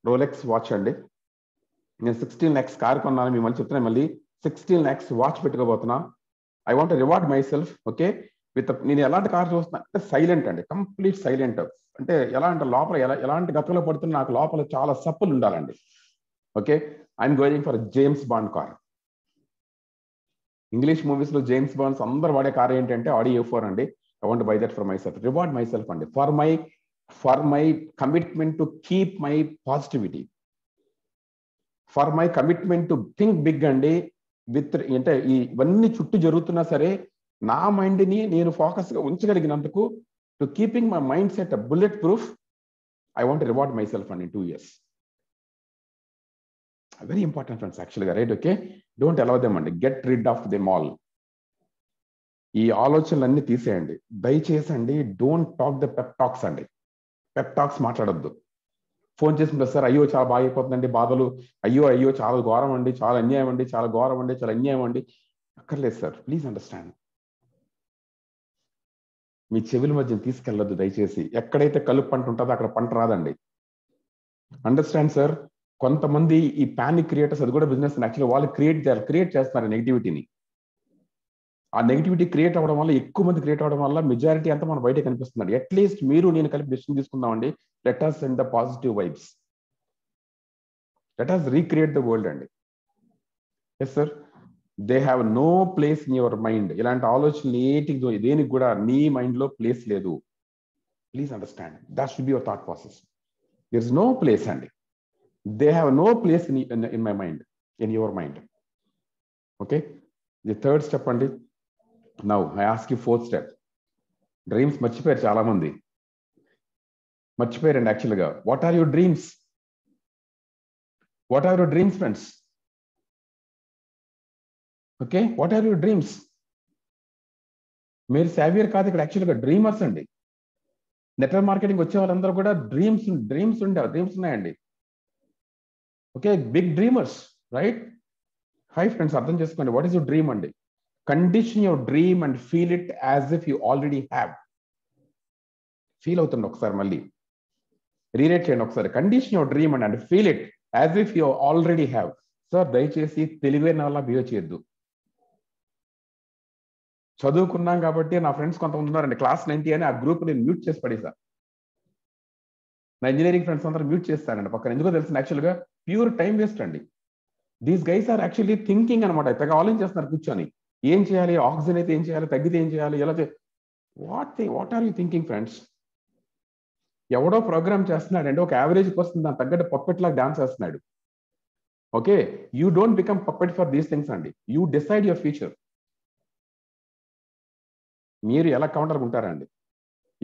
Rolex watch అండి. నేను 16 lakhs కార్ కొన్నాను, మిమ్మల్ని చెప్తున్నాను, మళ్ళీ 16 lakhs వాచ్ పెట్టుకోబోతున్నా. I want reward my self. ఓకే, నేను ఎలాంటి కార్ చూస్తున్నా అంటే సైలెంట్ అండి, కంప్లీట్ సైలెంట్. అంటే ఎలా అంటే లోపల ఎలాంటి గతంలో పడుతున్నా నాకు లోపల చాలా సప్పులు ఉండాలండి. Okay, I'm going for James Bond car. English movies లో జేమ్స్ బాండ్స్ అందరు వాడే కార్ ఏంటంటే ఆడి A4 అండి. I want buy that for myself. Reward my self అండి, for my commitment to keep my positivity, for my commitment to think big అండి. అంటే ఇవన్నీ చుట్టూ జరుగుతున్నా సరే నా మైండ్ ని నేను ఫోకస్ గా ఉంచగలిగినందుకు, to keeping my mind set bullet proof, I want reward my self అండి 2 years. వెరీ ఇంపార్టెంట్ ఫ్రెండ్స్ యాక్చువల్గా, right? Okay, don't allow them అండి, get rid of them all. ఈ ఆలోచనలన్నీ తీసేయండి దయచేసి అండి. Don't talk the pep talks అండి. పెప్ టాక్స్ మాట్లాడొద్దు. ఫోన్ చేసి సార్ అయ్యో చాలా బాగా అయిపోతుందండి, బాధలు, అయ్యో చాలా ఘోరం అండి, చాలా అన్యాయం అండి, చాలా ఘోరం అండి, చాలా అన్యాయం అండి. అక్కర్లేదు సార్, ప్లీజ్ అండర్స్టాండ్. మీ చెవుల మధ్య తీసుకెళ్ళొద్దు దయచేసి. ఎక్కడైతే కలుపు పంట ఉంటుందో అక్కడ పంట రాదండి. Understand sir. కొంతమంది ఈ పానిక్ క్రియేటర్స్, అది కూడా బిజినెస్ యాక్చువల్లీ, వాళ్ళు క్రియేట్ చేస్తున్నారు నెగిటివిటీని. ఆ నెగిటివిటీ క్రియేట్ అవ్వడం వల్ల, ఎక్కువ మంది క్రియేట్ అవ్వడం వల్ల మెజారిటీ అంతా మన బయట కనిపిస్తుంది. అట్లీస్ట్ మీరు నేను కలిపి డెసిషన్ తీసుకుందామండి. Let us send the positive vibes. Let us recreate the world అండి. Yes sir, they have no place in your mind. ఇలాంటి ఆలోచనలు దేనికి కూడా నీ మైండ్ లో ప్లేస్ లేదు. Please understand, that should be your thought process. There is no place అండి. They have no place in my mind, in your mind. Okay, the third step అండి. Now I ask you fourth step. Dreams మర్చిపోయారు చాలా మంది, మర్చిపోయారండి యాక్చువల్గా. What are your dreams? What are your dreams friends? Okay, what are your dreams? మీరు సావియర్ కాదు ఇక్కడ, యాక్చువల్గా డ్రీమర్స్ అండి. నెట్వర్క్ మార్కెటింగ్ వచ్చే వాళ్ళందరూ కూడా డ్రీమ్స్ ఉన్నాయండి. Okay, big dreamers, right? Hi friends, అర్థం చేసుకోండి. వాట్ ఈస్ యువర్ డ్రీమ్ అండి? Condition your dream and feel it as if you already have. Feel అవుతుంది ఒకసారి, మళ్ళీ రీరేట్ చేయండి ఒకసారి. Condition your dream and feel it as if you already have. Sir దయచేసి తెలివైన వాళ్ళ బిహేవ్ చేయొద్దు. చదువుకున్నాం కాబట్టి నా ఫ్రెండ్స్ కొంతమంది ఉన్నారండి క్లాస్ 90 అని, ఆ గ్రూప్ నేను మ్యూట్ చేసి పడేసా. నా ఇంజనీరింగ్ ఫ్రెండ్స్ అందరూ మ్యూట్ చేస్తానండి పక్కన. ఎందుకో తెలుసు, యాక్చువల్గా ప్యూర్ టైం వేస్ట్ అండి. These guys are actually thinking అనమాట. తెగ ఆలోచించేస్తున్నారు కూర్చొని, ఏం చేయాలి, ఆక్సిజన్ అయితే ఏం చేయాలి, తగ్గితే ఏం చేయాలి, ఎలా what are you thinking friends? ఎవడో ప్రోగ్రామ్ చేస్తున్నాడండి, ఒక యావరేజ్ పర్సన్ దాని తగ్గట్టు పప్పెట్ లాగా డాన్స్ చేస్తున్నాడు. Okay, you don't become puppet for these things అండి. You decide your future. మీరు ఎలా కౌంటర్ ఉంటారండి?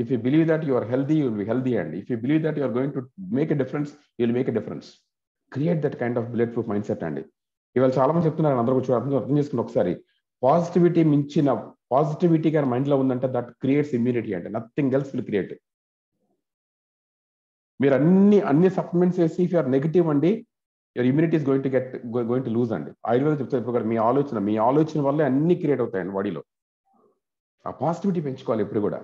If you believe that you are healthy, you will be healthy అండి. If you believe that you are going to make a difference, you will make a difference. Create that kind of bullet proof mind set అండి. ఇవాళ చాలా మంది చెప్తున్నారు, అందరూ అర్థం చేసుకుని ఒకసారి, పాజిటివిటీ మించిన పాజిటివిటీ గారి మైండ్ లో ఉందంటే దట్ క్రియేట్స్ ఇమ్యూనిటీ అంటే. Nothing else will create. మీరు అన్ని సప్లిమెంట్స్ వేసి ఇఫ్ యూఆర్ నెగిటివ్ అండి, your immunity is going to lose అండి. ఆయుర్వేదం చెప్తారు ఇప్పుడు కూడా, మీ ఆలోచన వల్లే అన్ని క్రియేట్ అవుతాయండి బాడీలో. ఆ పాజిటివిటీ పెంచుకోవాలి ఎప్పుడు కూడా.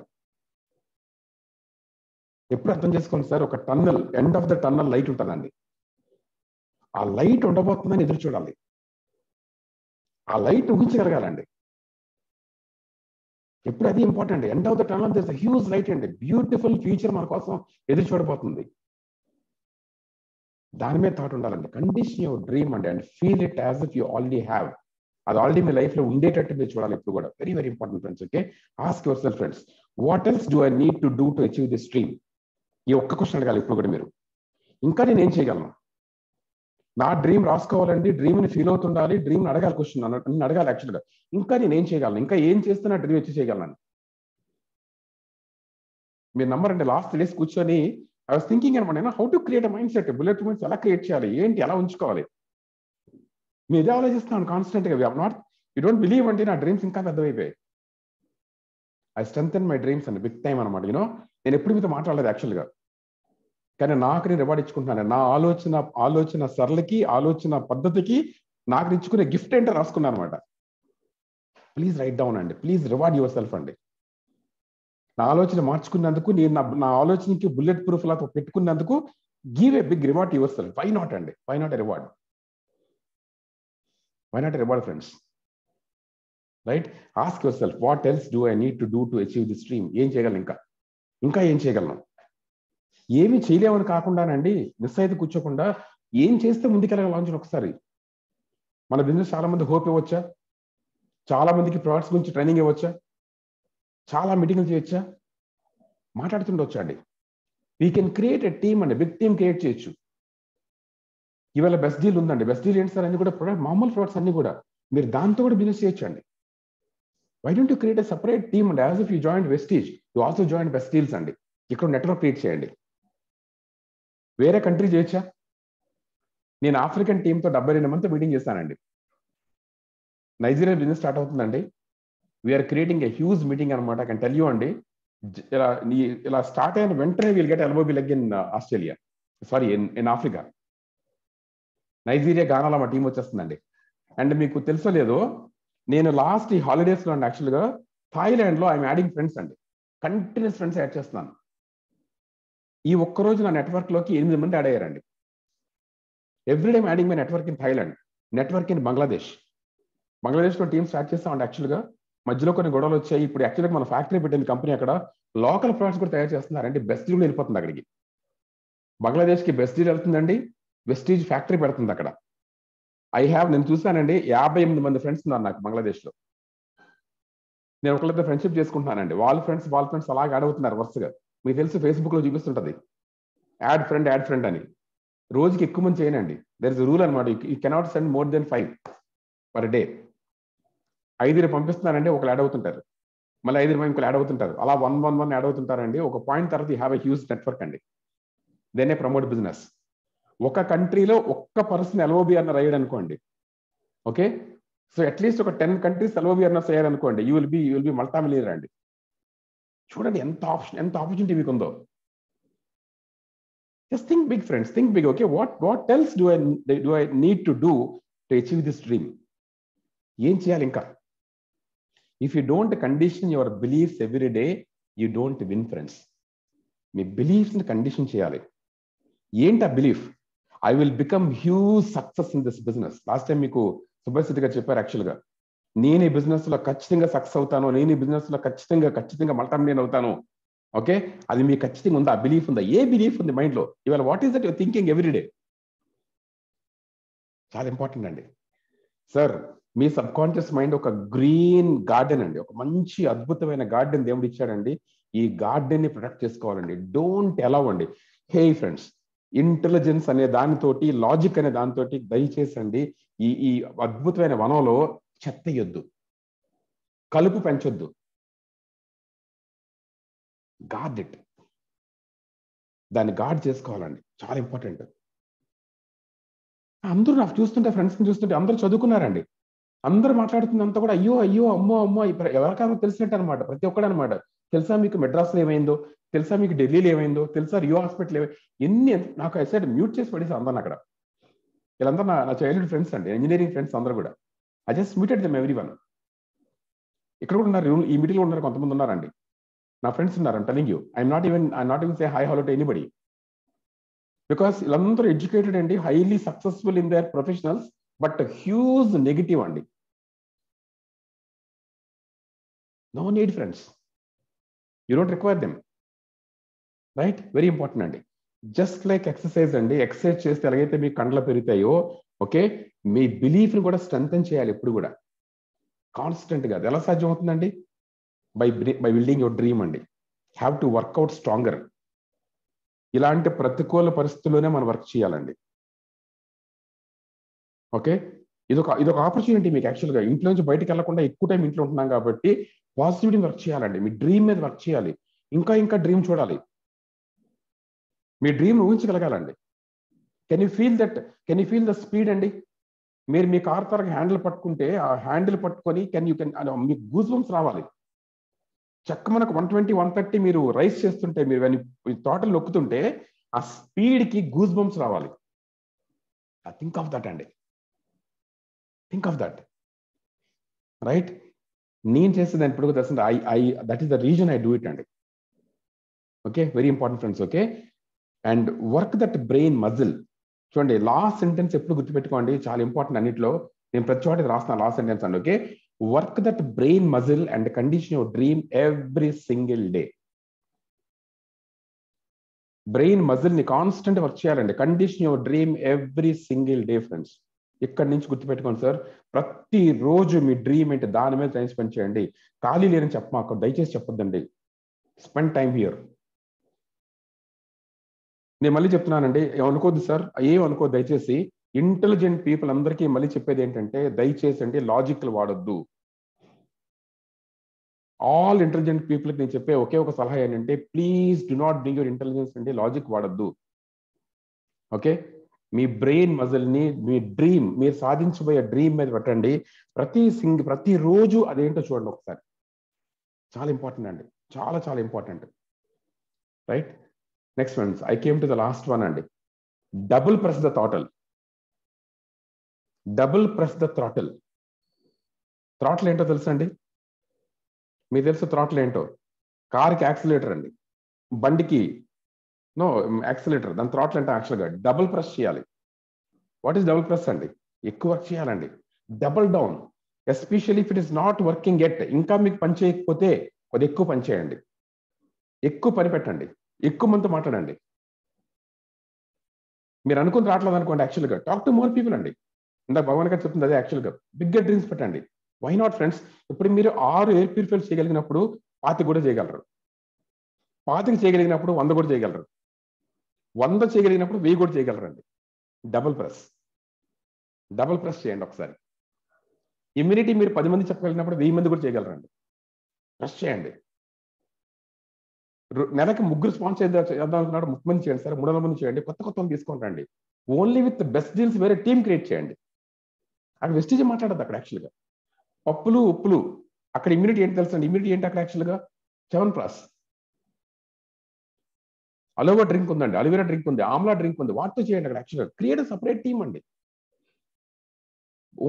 ఎప్పుడు అర్థం చేసుకోండి సార్, ఒక tunnel, end of the tunnel light ఉంటుందండి. ఆ లైట్ ఉండబోతుందని ఎదురు చూడాలి. ఆ లైట్ ఊహించగలగాలండి. ఎప్పుడు అది important. End of the tunnel there is a huge light అండి. బ్యూటిఫుల్ ఫ్యూచర్ మన కోసం ఎదురు చూడబోతుంది. దాని మీద థాట్ ఉండాలండి. Condition your dream and feel it as if you already have. అది ఆల్రెడీ మీ లైఫ్ లో ఉండేటట్టు మీరు చూడాలి ఎప్పుడు కూడా. Very very important friends. Okay, ask your self friends, what else do I need to do to achieve this dream? ఈ ఒక్క క్వశ్చన్ అడగాలి ఇప్పుడు కూడా మీరు. ఇంకా నేను ఏం చేయగలను? నా డ్రీమ్ రాసుకోవాలండి, డ్రీమ్ని ఫీల్ అవుతుండాలి, డ్రీమ్ని అడగాలి, క్వశ్చన్ నన్ను అడగాలి యాక్చువల్గా. ఇంకా నేను ఏం చేయగలను, ఇంకా ఏం చేస్తే నా డ్రీమ్ వచ్చి చేయగలను? మీరు నమ్మరండి, లాస్ట్ 3 days కూర్చొని ఐ వాస్ థింకింగ్ అనమాట, how to create mind set, bullet minds ఎలా క్రియేట్ చేయాలి, ఏంటి, ఎలా ఉంచుకోవాలి. మీరు ఇదే ఆలోచిస్తున్నాను కాన్స్టెంట్ గా. యూ డోంట్ బిలీవ్ అంటే నా డ్రీమ్స్ ఇంకా పెద్దవైపోయాయి. ఐ స్ట్రెంగ్థెన్ మై డ్రీమ్స్ అండి, బిగ్ టైం అనమాట. నేను ఎప్పుడు మీతో మాట్లాడలేదు యాక్చువల్గా, కానీ నాకు నేను రివార్డ్ ఇచ్చుకుంటున్నాను. నా ఆలోచన సరళకి, ఆలోచన పద్ధతికి నాకు ఇచ్చుకునే గిఫ్ట్ ఏంటో రాసుకున్నాను అనమాట. ప్లీజ్ రైట్ డౌన్ అండి, ప్లీజ్ రివార్డ్ యువర్ సెల్ఫ్ అండి. నా ఆలోచన మార్చుకున్నందుకు, నేను నా ఆలోచనకి బుల్లెట్ ప్రూఫ్ లాగా పెట్టుకున్నందుకు, give a big reward your self. Why not అండి? Why not a reward? Why not a reward friends? Right? Ask your self, what else do I need to do to achieve this dream? ఏం చేయగలను? ఇంకా ఏం చేయగలను? ఏమి చేయలేమని కాకుండానండి, మిస్ అయితే కూర్చోకుండా ఏం చేస్తే ముందుకెళ్ళగలం ఒకసారి. మన బిజినెస్ చాలా మంది హోప్ ఇవ్వచ్చా? చాలా మందికి ప్రొడక్ట్స్ గురించి ట్రైనింగ్ ఇవ్వచ్చా? చాలా మీటింగ్లు చేయొచ్చా? మాట్లాడుతుండొచ్చా అండి? We can create a team అండి, బిగ్ టీమ్ క్రియేట్ చేయొచ్చు. ఇవాళ బెస్ట్ డీల్ ఉందండి. బెస్ట్ డీల్ ఏంటి సార్? అన్ని కూడా ప్రొడక్ట్, మామూలు ప్రొడక్ట్స్ అన్ని కూడా మీరు దాంతో కూడా బిజినెస్ చేయొచ్చు అండి. Why don't you create a separate team అండి? As if you join Vestige, you also join best deals అండి. ఇక్కడ నెట్వర్క్ క్రియేట్ చేయండి. వేరే కంట్రీ చేయొచ్చా? నేను ఆఫ్రికన్ టీంతో 72 మంది మీటింగ్ చేస్తానండి. నైజీరియా బిజినెస్ స్టార్ట్ అవుతుందండి. We're creating a huge meeting అనమాట. ఐ కెన్ టెల్ యూ అండి, ఇలా స్టార్ట్ అయిన వెంటనే వీల్ గెట్ ఎల్బోబి leg in Australia, sorry in Africa. Nigeria, గానాలో మా టీం వచ్చేస్తుందండి. అండ్ మీకు తెలుసో లేదో, నేను లాస్ట్ ఈ హాలిడేస్ లో అండి యాక్చువల్గా థాయిలాండ్ లో ఐఎమ్ యాడింగ్ ఫ్రెండ్స్ అండి. కంటిన్యూస్ ఫ్రెండ్స్ యాడ్ చేస్తున్నాను. ఈ ఒక్కరోజు నా నెట్వర్క్ లోకి 8 మంది యాడ్ అయ్యారండి. Everyday adding my network in Thailand, network in Bangladesh. Bangladesh లో టీమ్ స్టార్ట్ చేస్తామండి. యాక్చువల్గా మధ్యలో కొన్ని గొడవలు వచ్చాయి. ఇప్పుడు యాక్చువల్గా మన ఫ్యాక్టరీ పెట్టింది కంపెనీ, అక్కడ లోకల్ ప్రొడక్ట్స్ కూడా తయారు చేస్తున్నారండి. బెస్ట్ డీల్ వెళ్ళిపోతుంది అక్కడికి. బంగ్లాదేశ్ కి బెస్ట్ డీల్ వెళ్తుందండి, వెస్టీజ్ ఫ్యాక్టరీ పెడుతుంది అక్కడ. నేను చూసానండి, 58 మంది ఫ్రెండ్స్ ఉన్నారు నాకు బంగ్లాదేశ్ లో. నేను ఒకళ్ళతో ఫ్రెండ్షిప్ చేసుకుంటున్నానండి. వాళ్ళ ఫ్రెండ్స్ అలాగే యాడ్ అవుతున్నారు వరుసగా. మీకు తెలుసు, ఫేస్బుక్ లో చూపిస్తుంటది యాడ్ ఫ్రెండ్ అని. రోజుకి ఎక్కువ మంది చేయనండి. దర్ ఇస్ రూల్ అనమాట, you cannot send more than 5 per day. 5 పంపిస్తున్నారండి, ఒకళ్ళు యాడ్ అవుతుంటారు, మళ్ళీ 5 ఇంకొకరు యాడ్ అవుతుంటారు, అలా 1 యాడ్ అవుతుంటారండి. ఒక పాయింట్ తర్వాత you have a huge network అండి. దెన్ ఏ ప్రమోట్ బిజినెస్. ఒక కంట్రీలో ఒక్క పర్సన్ ఎల్ఓబి అన్నర్ అయ్యాడు అనుకోండి, ఓకే, సో అట్లీస్ట్ ఒక 10 కంట్రీస్ ఎల్ఓబి అన్నర్స్ అయ్యారు అనుకోండి, you will B Malta millionaire అండి. చూడండి ఎంత ఆపర్చునిటీ మీకు ఉందో. Just think big, friends. Think big. Okay, what else do I need to do to achieve this dream? ఏం చేయాలి ఇంకా? If you don't condition your beliefs every day you don't win friends. మీ బిలీఫ్స్ని కండిషన్ చేయాలి. ఏంటి ఆ belief? I will become huge success in this business. Last time మీకు సుభాషిత్ గారు చెప్పారు యాక్చువల్గా, నేను ఈ బిజినెస్ లో ఖచ్చితంగా సక్సెస్ అవుతాను, నేను ఈ బిజినెస్ లో ఖచ్చితంగా మల్టీమిలియన్ అవుతాను. ఓకే, అది మీకు ఖచ్చితంగా ఉందా? ఆ బిలీఫ్ ఉందా? ఏ బిలీఫ్ ఉంది మైండ్ లో ఇవాళ? What is that your thinking every day? చాలా ఇంపార్టెంట్ అండి. సార్, మీ సబ్ కాన్షియస్ మైండ్ ఒక గ్రీన్ గార్డెన్ అండి, ఒక మంచి అద్భుతమైన గార్డెన్ దేవుడు ఇచ్చాడండి. ఈ గార్డెన్ ని ప్రొటెక్ట్ చేసుకోవాలండి. డోంట్ అలౌ అండి. హే ఫ్రెండ్స్, ఇంటెలిజెన్స్ అనే దానితోటి, లాజిక్ అనే దానితోటి దయచేసి అండి ఈ అద్భుతమైన వనంలో చెత్తయ్యొద్దు, కలుపు పెంచొద్దు. గార్డ్ ఇట్, దాన్ని గార్డ్ చేసుకోవాలండి. చాలా ఇంపార్టెంట్. అందరూ నాకు చూస్తుంటే, ఫ్రెండ్స్ని చూస్తుంటే అందరూ చదువుకున్నారండి. అందరూ మాట్లాడుతున్నంత కూడా అయ్యో అయ్యో అమ్మో అమ్మో ఎవరికైనా తెలిసినట్టు అనమాట, ప్రతి ఒక్కడు అనమాట. తెలుసా మీకు మెడ్రాస్లో ఏమైందో, తెలుసా మీకు ఢిల్లీలో ఏమైందో, తెలుసా రియో హాస్పిటల్ ఎన్ని. నాకు ఐసైడ్ మ్యూట్ చేసి పడేసి అందరిని అక్కడ. వీళ్ళందరూ నా చైల్డ్హుడ్ ఫ్రెండ్స్ అండి, ఇంజనీరింగ్ ఫ్రెండ్స్ అందరూ కూడా. I just muted them every one. ఇక్కడ కూడా ఉన్నారు, ఈ మీటింగ్లో ఉన్నారు, కొంతమంది ఉన్నారండి నా ఫ్రెండ్స్ ఉన్నారు. I'm telling you, I'm not even say hi hello to anybody. Because వీళ్ళందరూ ఎడ్యుకేటెడ్ అండి, highly successful in their professionals, but huge negative అండి. No need friends, you don't require them. Right, very important అండి. జస్ట్ లైక్ ఎక్సర్సైజ్ అండి, ఎక్సర్సైజ్ చేస్తే ఎలాగైతే మీ కండ్లు పెరుగుతాయో, ఓకే, మీ బిలీఫ్ని కూడా స్ట్రెంథెన్ చేయాలి ఎప్పుడు కూడా, కాన్స్టెంట్గా. అది ఎలా సాధ్యం అవుతుందండి? బై బిల్డింగ్ యువర్ డ్రీమ్ అండి. Have to work out stronger. ఇలాంటి ప్రతికూల పరిస్థితుల్లోనే మనం వర్క్ చేయాలండి. ఓకే, ఇదొక ఆపర్చునిటీ మీకు యాక్చువల్గా. ఇంట్లో నుంచి బయటకు వెళ్లకుండా ఎక్కువ టైం ఇంట్లో ఉంటున్నాం కాబట్టి పాజిటివిటీని వర్క్ చేయాలండి. మీ డ్రీమ్ మీద వర్క్ చేయాలి, ఇంకా డ్రీమ్ చూడాలి, మీ డ్రీమ్ ఊహించగలగాలండి. Can you feel the speed అండి? మీరు మీ కార్ తరగ హ్యాండిల్ పట్టుకుంటే, ఆ హ్యాండిల్ పట్టుకొని మీకు గూస్ బంప్స్ రావాలి. చక్క మనకు 120, 130 మీరు రైస్ చేస్తుంటే, మీరు టోటల్ నొక్కుతుంటే ఆ స్పీడ్కి గూస్ బంప్స్ రావాలి. థింక్ ఆఫ్ దట్ అండి, థింక్ ఆఫ్ దట్. రైట్, నేను చేసేది ఇప్పుడు తెలిసింది. That is the reason I do it అండి. Okay, very important friends. Okay, and work that brain muscle. చూడండి, లాస్ట్ సెంటెన్స్ ఎప్పుడు గుర్తుపెట్టుకోండి, చాలా ఇంపార్టెంట్. అన్నిట్లో నేను ప్రతి చోట రాసిన లాస్ట్ సెంటెన్స్ అండి. Okay, work that brain muscle and condition your dream every single day. Brain muscle ని కాన్స్టెంట్ వర్క్ చేయాలండి. Condition your dream every single day friends. ఇక్కడి నుంచి గుర్తుపెట్టుకోండి సార్, ప్రతిరోజు మీ డ్రీమ్ ఏంటి దాని మీద టైం స్పెండ్ చేయండి. ఖాళీ లేని చెప్పమాక, దయచేసి చెప్పొద్దండి. Spend time here. నేను మళ్ళీ చెప్తున్నానండి, ఏమనుకోద్దు సార్, ఏం అనుకోద్దు దయచేసి. ఇంటెలిజెంట్ పీపుల్ అందరికీ మళ్ళీ చెప్పేది ఏంటంటే, దయచేసి అండి లాజిక్లు వాడొద్దు. ఆల్ ఇంటెలిజెంట్ పీపుల్కి నేను చెప్పే ఒకే ఒక సలహా ఏంటంటే, please do not bring your intelligence అండి లాజిక్ వాడొద్దు. ఓకే, మీ బ్రెయిన్ మజిల్ని, మీ డ్రీమ్, మీరు సాధించబోయే డ్రీమ్ మీద పెట్టండి. ప్రతిరోజు అదేంటో చూడండి ఒకసారి. చాలా ఇంపార్టెంట్ అండి, చాలా important. Right, next friends, I came to the last one అండి. Double press the throttle. Double press the throttle. Throttle ఏంటో తెలుసా అండి? మీకు తెలుసు థ్రాటల్ ఏంటో? కార్కి యాక్సిలేటర్ అండి, బండికి యాక్సిలేటర్, దాని థ్రాటల్ అంటే యాక్చువల్గా డబుల్ ప్రెస్ చేయాలి. వాట్ ఈస్ డబుల్ ప్రెస్ అండి? ఎక్కువ వర్క్ చేయాలండి. Double down, especially if it is not working at. ఇంకా మీకు పని చేయకపోతే కొద్దిగా ఎక్కువ పని చేయండి, ఎక్కువ పని పెట్టండి, ఎక్కువ మందితో మాట్లాడండి. మీరు అనుకుని రావట్లేదు అనుకోండి, యాక్చువల్గా టాక్ టు మోర్ పీపుల్ అండి. ఇందాక భగవాన్ గారు చెప్తుంది అదే యాక్చువల్గా. బిగ్గర్ డ్రీమ్స్ పెట్టండి. Why not friends? ఇప్పుడు మీరు 6 ఎయిర్ ప్యూరిఫైర్స్ చేయగలిగినప్పుడు 25 కూడా చేయగలరు. 25 చేయగలిగినప్పుడు 100 కూడా చేయగలరు. 100 చేయగలిగినప్పుడు 1000 కూడా చేయగలరండి. డబుల్ ప్రెస్ చేయండి ఒకసారి. ఇమ్యూనిటీ మీరు 10 మంది చెప్పగలిగినప్పుడు 1000 మంది కూడా చేయగలరండి. ప్రెస్ చేయండి. నెలకి 3 స్పాన్సర్ చేద్దాం అనుకున్నాడు, 30 మంది చేయండి సార్, 300 మంది చేయండి, కొత్త తీసుకొని రండి. ఓన్లీ విత్ బెస్ట్ డీల్స్ వేరే టీమ్ క్రియేట్ చేయండి. అక్కడ వెస్టీజ్ మాట్లాడద్దు అక్కడ యాక్చువల్గా. పప్పులు ఉప్పులు, అక్కడ ఇమ్యూనిటీ ఏంటి తెలుసండి? ఇమ్యూనిటీ ఏంటి అక్కడ యాక్చువల్గా? 7+. అలోవా డ్రింక్ ఉందండి, అలోవెరా డ్రింక్ ఉంది, ఆమ్లా డ్రింక్ ఉంది, వాటితో చేయండి అక్కడ యాక్చువల్గా. క్రియేట్ సపరేట్ టీమ్ అండి.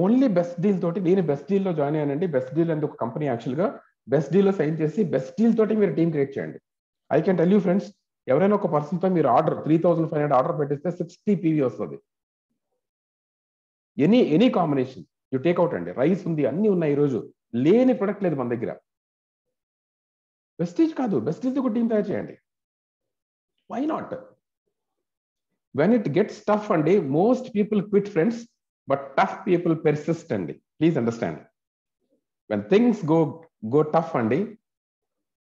ఓన్లీ బెస్ట్ డీల్ తోటి, నేను బెస్ట్ డీల్ లో జాయిన్ అయ్యానండి. బెస్ట్ డీల్ అనేది ఒక కంపెనీ యాక్చువల్గా బెస్ట్ డీల్ లో సైన్ చేసి బెస్ట్ డీల్ తోటి మీరు టీమ్ క్రియేట్ చేయండి. I can tell you friends, ఎవరైనా ఒక పర్సన్ తో మీరు ఆర్డర్ 3,500 ఆర్డర్ పెట్టిస్తే 60 పీవీ వస్తుంది. ఎనీ కాంబినేషన్ యూ టేక్అవుట్ అండి. రైస్ ఉంది, అన్ని ఉన్నాయి. ఈ రోజు లేని ప్రొడక్ట్ లేదు మన దగ్గర. వెస్టీజ్ కాదు, వెస్టీజ్ ఒక టీం తయారు చేయండి. Why not? When it gets tough అండి, most people quit friends, but tough people persist అండి. Please understand. When things go tough అండి,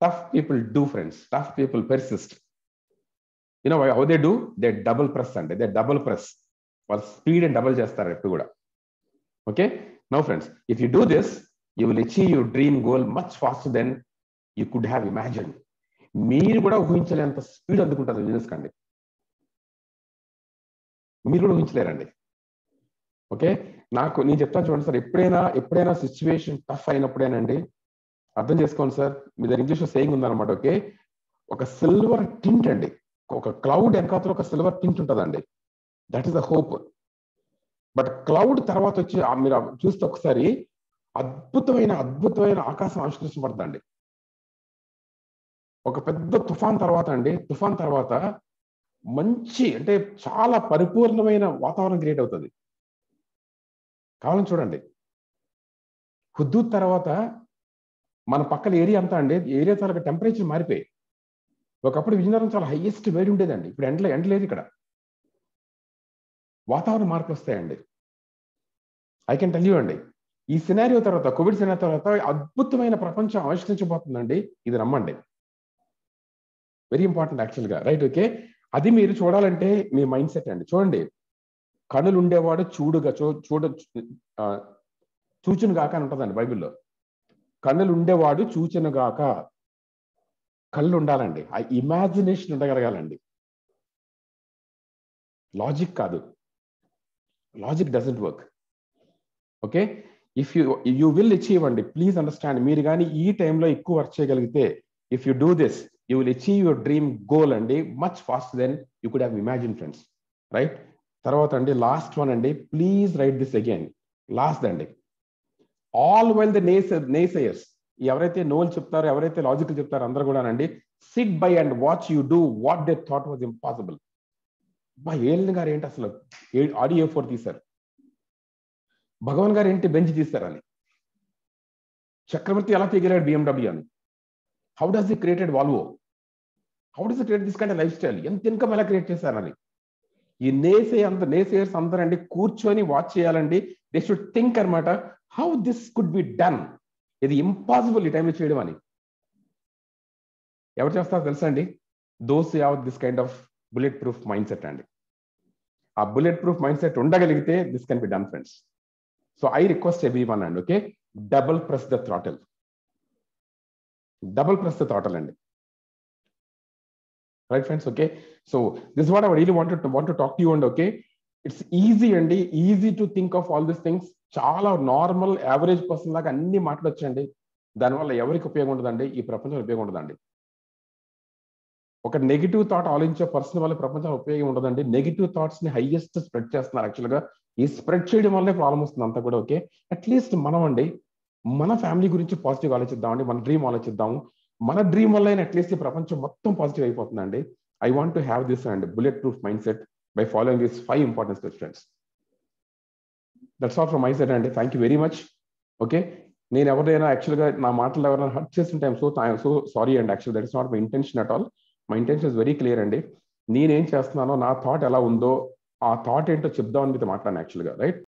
tough people do friends, tough people persist. You know how they do? They double press అండి. They double press. వాళ్ళు స్పీడ్ అండ్ డబుల్ చేస్తారు ఎప్పుడు కూడా. Okay, now friends, if you do this, you will achieve your dream goal much faster then you could have imagine. మీరు కూడా ఊహించలేంత స్పీడ్ అందుకుంటారు బిజినెస్ కండి. మీరు కూడా ఊహించలేరండి. ఓకే, నేను చెప్తాను చూడండి సార్, ఎప్పుడైనా సిచ్యువేషన్ టఫ్ అయినప్పుడేనండి, అర్థం చేసుకోండి సార్, మీ దగ్గర ఇంగ్లీష్లో సేయింగ్ ఉందన్నమాట. ఓకే, ఒక సిల్వర్ టింట్ అండి, ఒక క్లౌడ్ వెనకాతలో ఒక సిల్వర్ టింట్ ఉంటుందండి. That is the hope. But cloud తర్వాత వచ్చి మీరు చూస్తే ఒకసారి అద్భుతమైన ఆకాశం ఆవిష్కరించబడుతుందండి. ఒక పెద్ద తుఫాన్ తర్వాత మంచి, అంటే చాలా పరిపూర్ణమైన వాతావరణం క్రియేట్ అవుతుంది. కావాలని చూడండి. హుద్దూద్ తర్వాత మన పక్కన ఏరియా అంతా అండి, ఏరియా చాలా టెంపరేచర్ మారిపోయి, ఒకప్పుడు విజయనగరం చాలా హైయెస్ట్ వేడి ఉండేదండి. ఇప్పుడు ఎండ లేదు ఇక్కడ. వాతావరణ మార్పులు వస్తాయండి. ఐ కెన్ టెల్ యూ అండి, ఈ సినారియో తర్వాత, కోవిడ్ సినారియో తర్వాత అద్భుతమైన ప్రపంచం ఆవిష్కరించబోతుందండి. ఇది నమ్మండి. వెరీ ఇంపార్టెంట్ యాక్చువల్గా, రైట్? ఓకే, అది మీరు చూడాలంటే మీ మైండ్ సెట్ అండి. చూడండి, కనులు ఉండేవాడు చూచును గాక అని ఉంటుందండి బైబిల్లో. కన్నులు ఉండేవాడు చూచును గాక. కళ్ళు ఉండాలండి, ఆ ఇమాజినేషన్ ఉండగలగాలండి. లాజిక్ కాదు, logic doesn't work. Okay, if you will achieve అండి, ప్లీజ్ అండర్స్టాండ్. మీరు కానీ ఈ టైంలో ఎక్కువ వర్క్ చేయగలిగితే, if you do this, you will achieve your dream goal అండి much fast then you could have imagine friends, right? తర్వాత అండి, లాస్ట్ వన్ అండి, please write this again. Last అండి, ఆల్ వైల్ ద నేసేయర్స్, ఎవరైతే నోలు చెప్తారో, ఎవరైతే లాజికల్ చెప్తారో అందరూ కూడా అండి, SIT by and watch you do what they thought was impossible. బా, ఏలిన గారు ఏంటి అసలు ఆడి A4 తీశారు, భగవాన్ గారు ఏంటి బెంచ్ తీస్తారని, చక్రవర్తి ఎలా తీయగలాడు BMW అని, how does he created Volvo, how does he create this kind of life style, ఎంత ఇన్కమ్ ఎలా క్రియేట్ చేశారని. ఈ నేసేయర్స్ అందరండి కూర్చొని వాచ్ చేయాలండి. దే షుడ్ థింక్ అనమాట, how this could be done, ఇది ఇంపాసిబుల్ ఈ టైంలో చేయడం అని. ఎవరు చేస్తారో తెలుసా అండి? Those have this kind of bullet proof mind set అండి. ఆ బుల్లెట్ ప్రూఫ్ మైండ్ సెట్ ఉండగలిగితే this can be done friends. So I request everyone అండి, okay, double press the throttle అండి, right friends? Okay, so this what I really want to talk to you అండి. ఓకే, ఇట్స్ ఈజీ అండి, easy to think of all these things. చాలా నార్మల్ యావరేజ్ పర్సన్ లాగా అన్ని మాట్లాడొచ్చండి. దానివల్ల ఎవరికి ఉపయోగం ఉండదండి, ఈ ప్రపంచంలో ఉపయోగం ఉండదండి. ఒక నెగిటివ్ థాట్ ఆలోచించే పర్సన్ వల్ల ప్రపంచంలో ఉపయోగం ఉండదండి. నెగిటివ్ థాట్స్ ని హైయెస్ట్ స్ప్రెడ్ చేస్తున్నారు యాక్చువల్గా. ఈ స్ప్రెడ్ చేయడం వల్లే ప్రాబ్లం వస్తుంది అంతా కూడా. ఓకే, అట్లీస్ట్ మనం అండి, మన ఫ్యామిలీ గురించి పాజిటివ్ ఆలోచిద్దామండి, మన డ్రీమ్ ఆలోచిద్దాము. మన డ్రీమ్ వల్ల అట్లీస్ట్ ఈ ప్రపంచం మొత్తం పాజిటివ్ అయిపోతుందండి. I want to have this and bullet proof mind set by following this 5 important steps friends. That's all from my side అండి. Thank you very much. Okay, నేను ఎవరైనా యాక్చువల్గా నా మాటలు ఎవరైనా హర్ట్ చేస్తుంటే ఐఎమ్ సో సారీ అండి. Actual that is not my intention at all. My intention is very clear అండి. నేనేం చేస్తున్నానో, నా థాట్ ఎలా ఉందో, ఆ థాట్ ఏంటో చెప్దామని మీతో మాట్లాడాను యాక్చువల్గా, రైట్?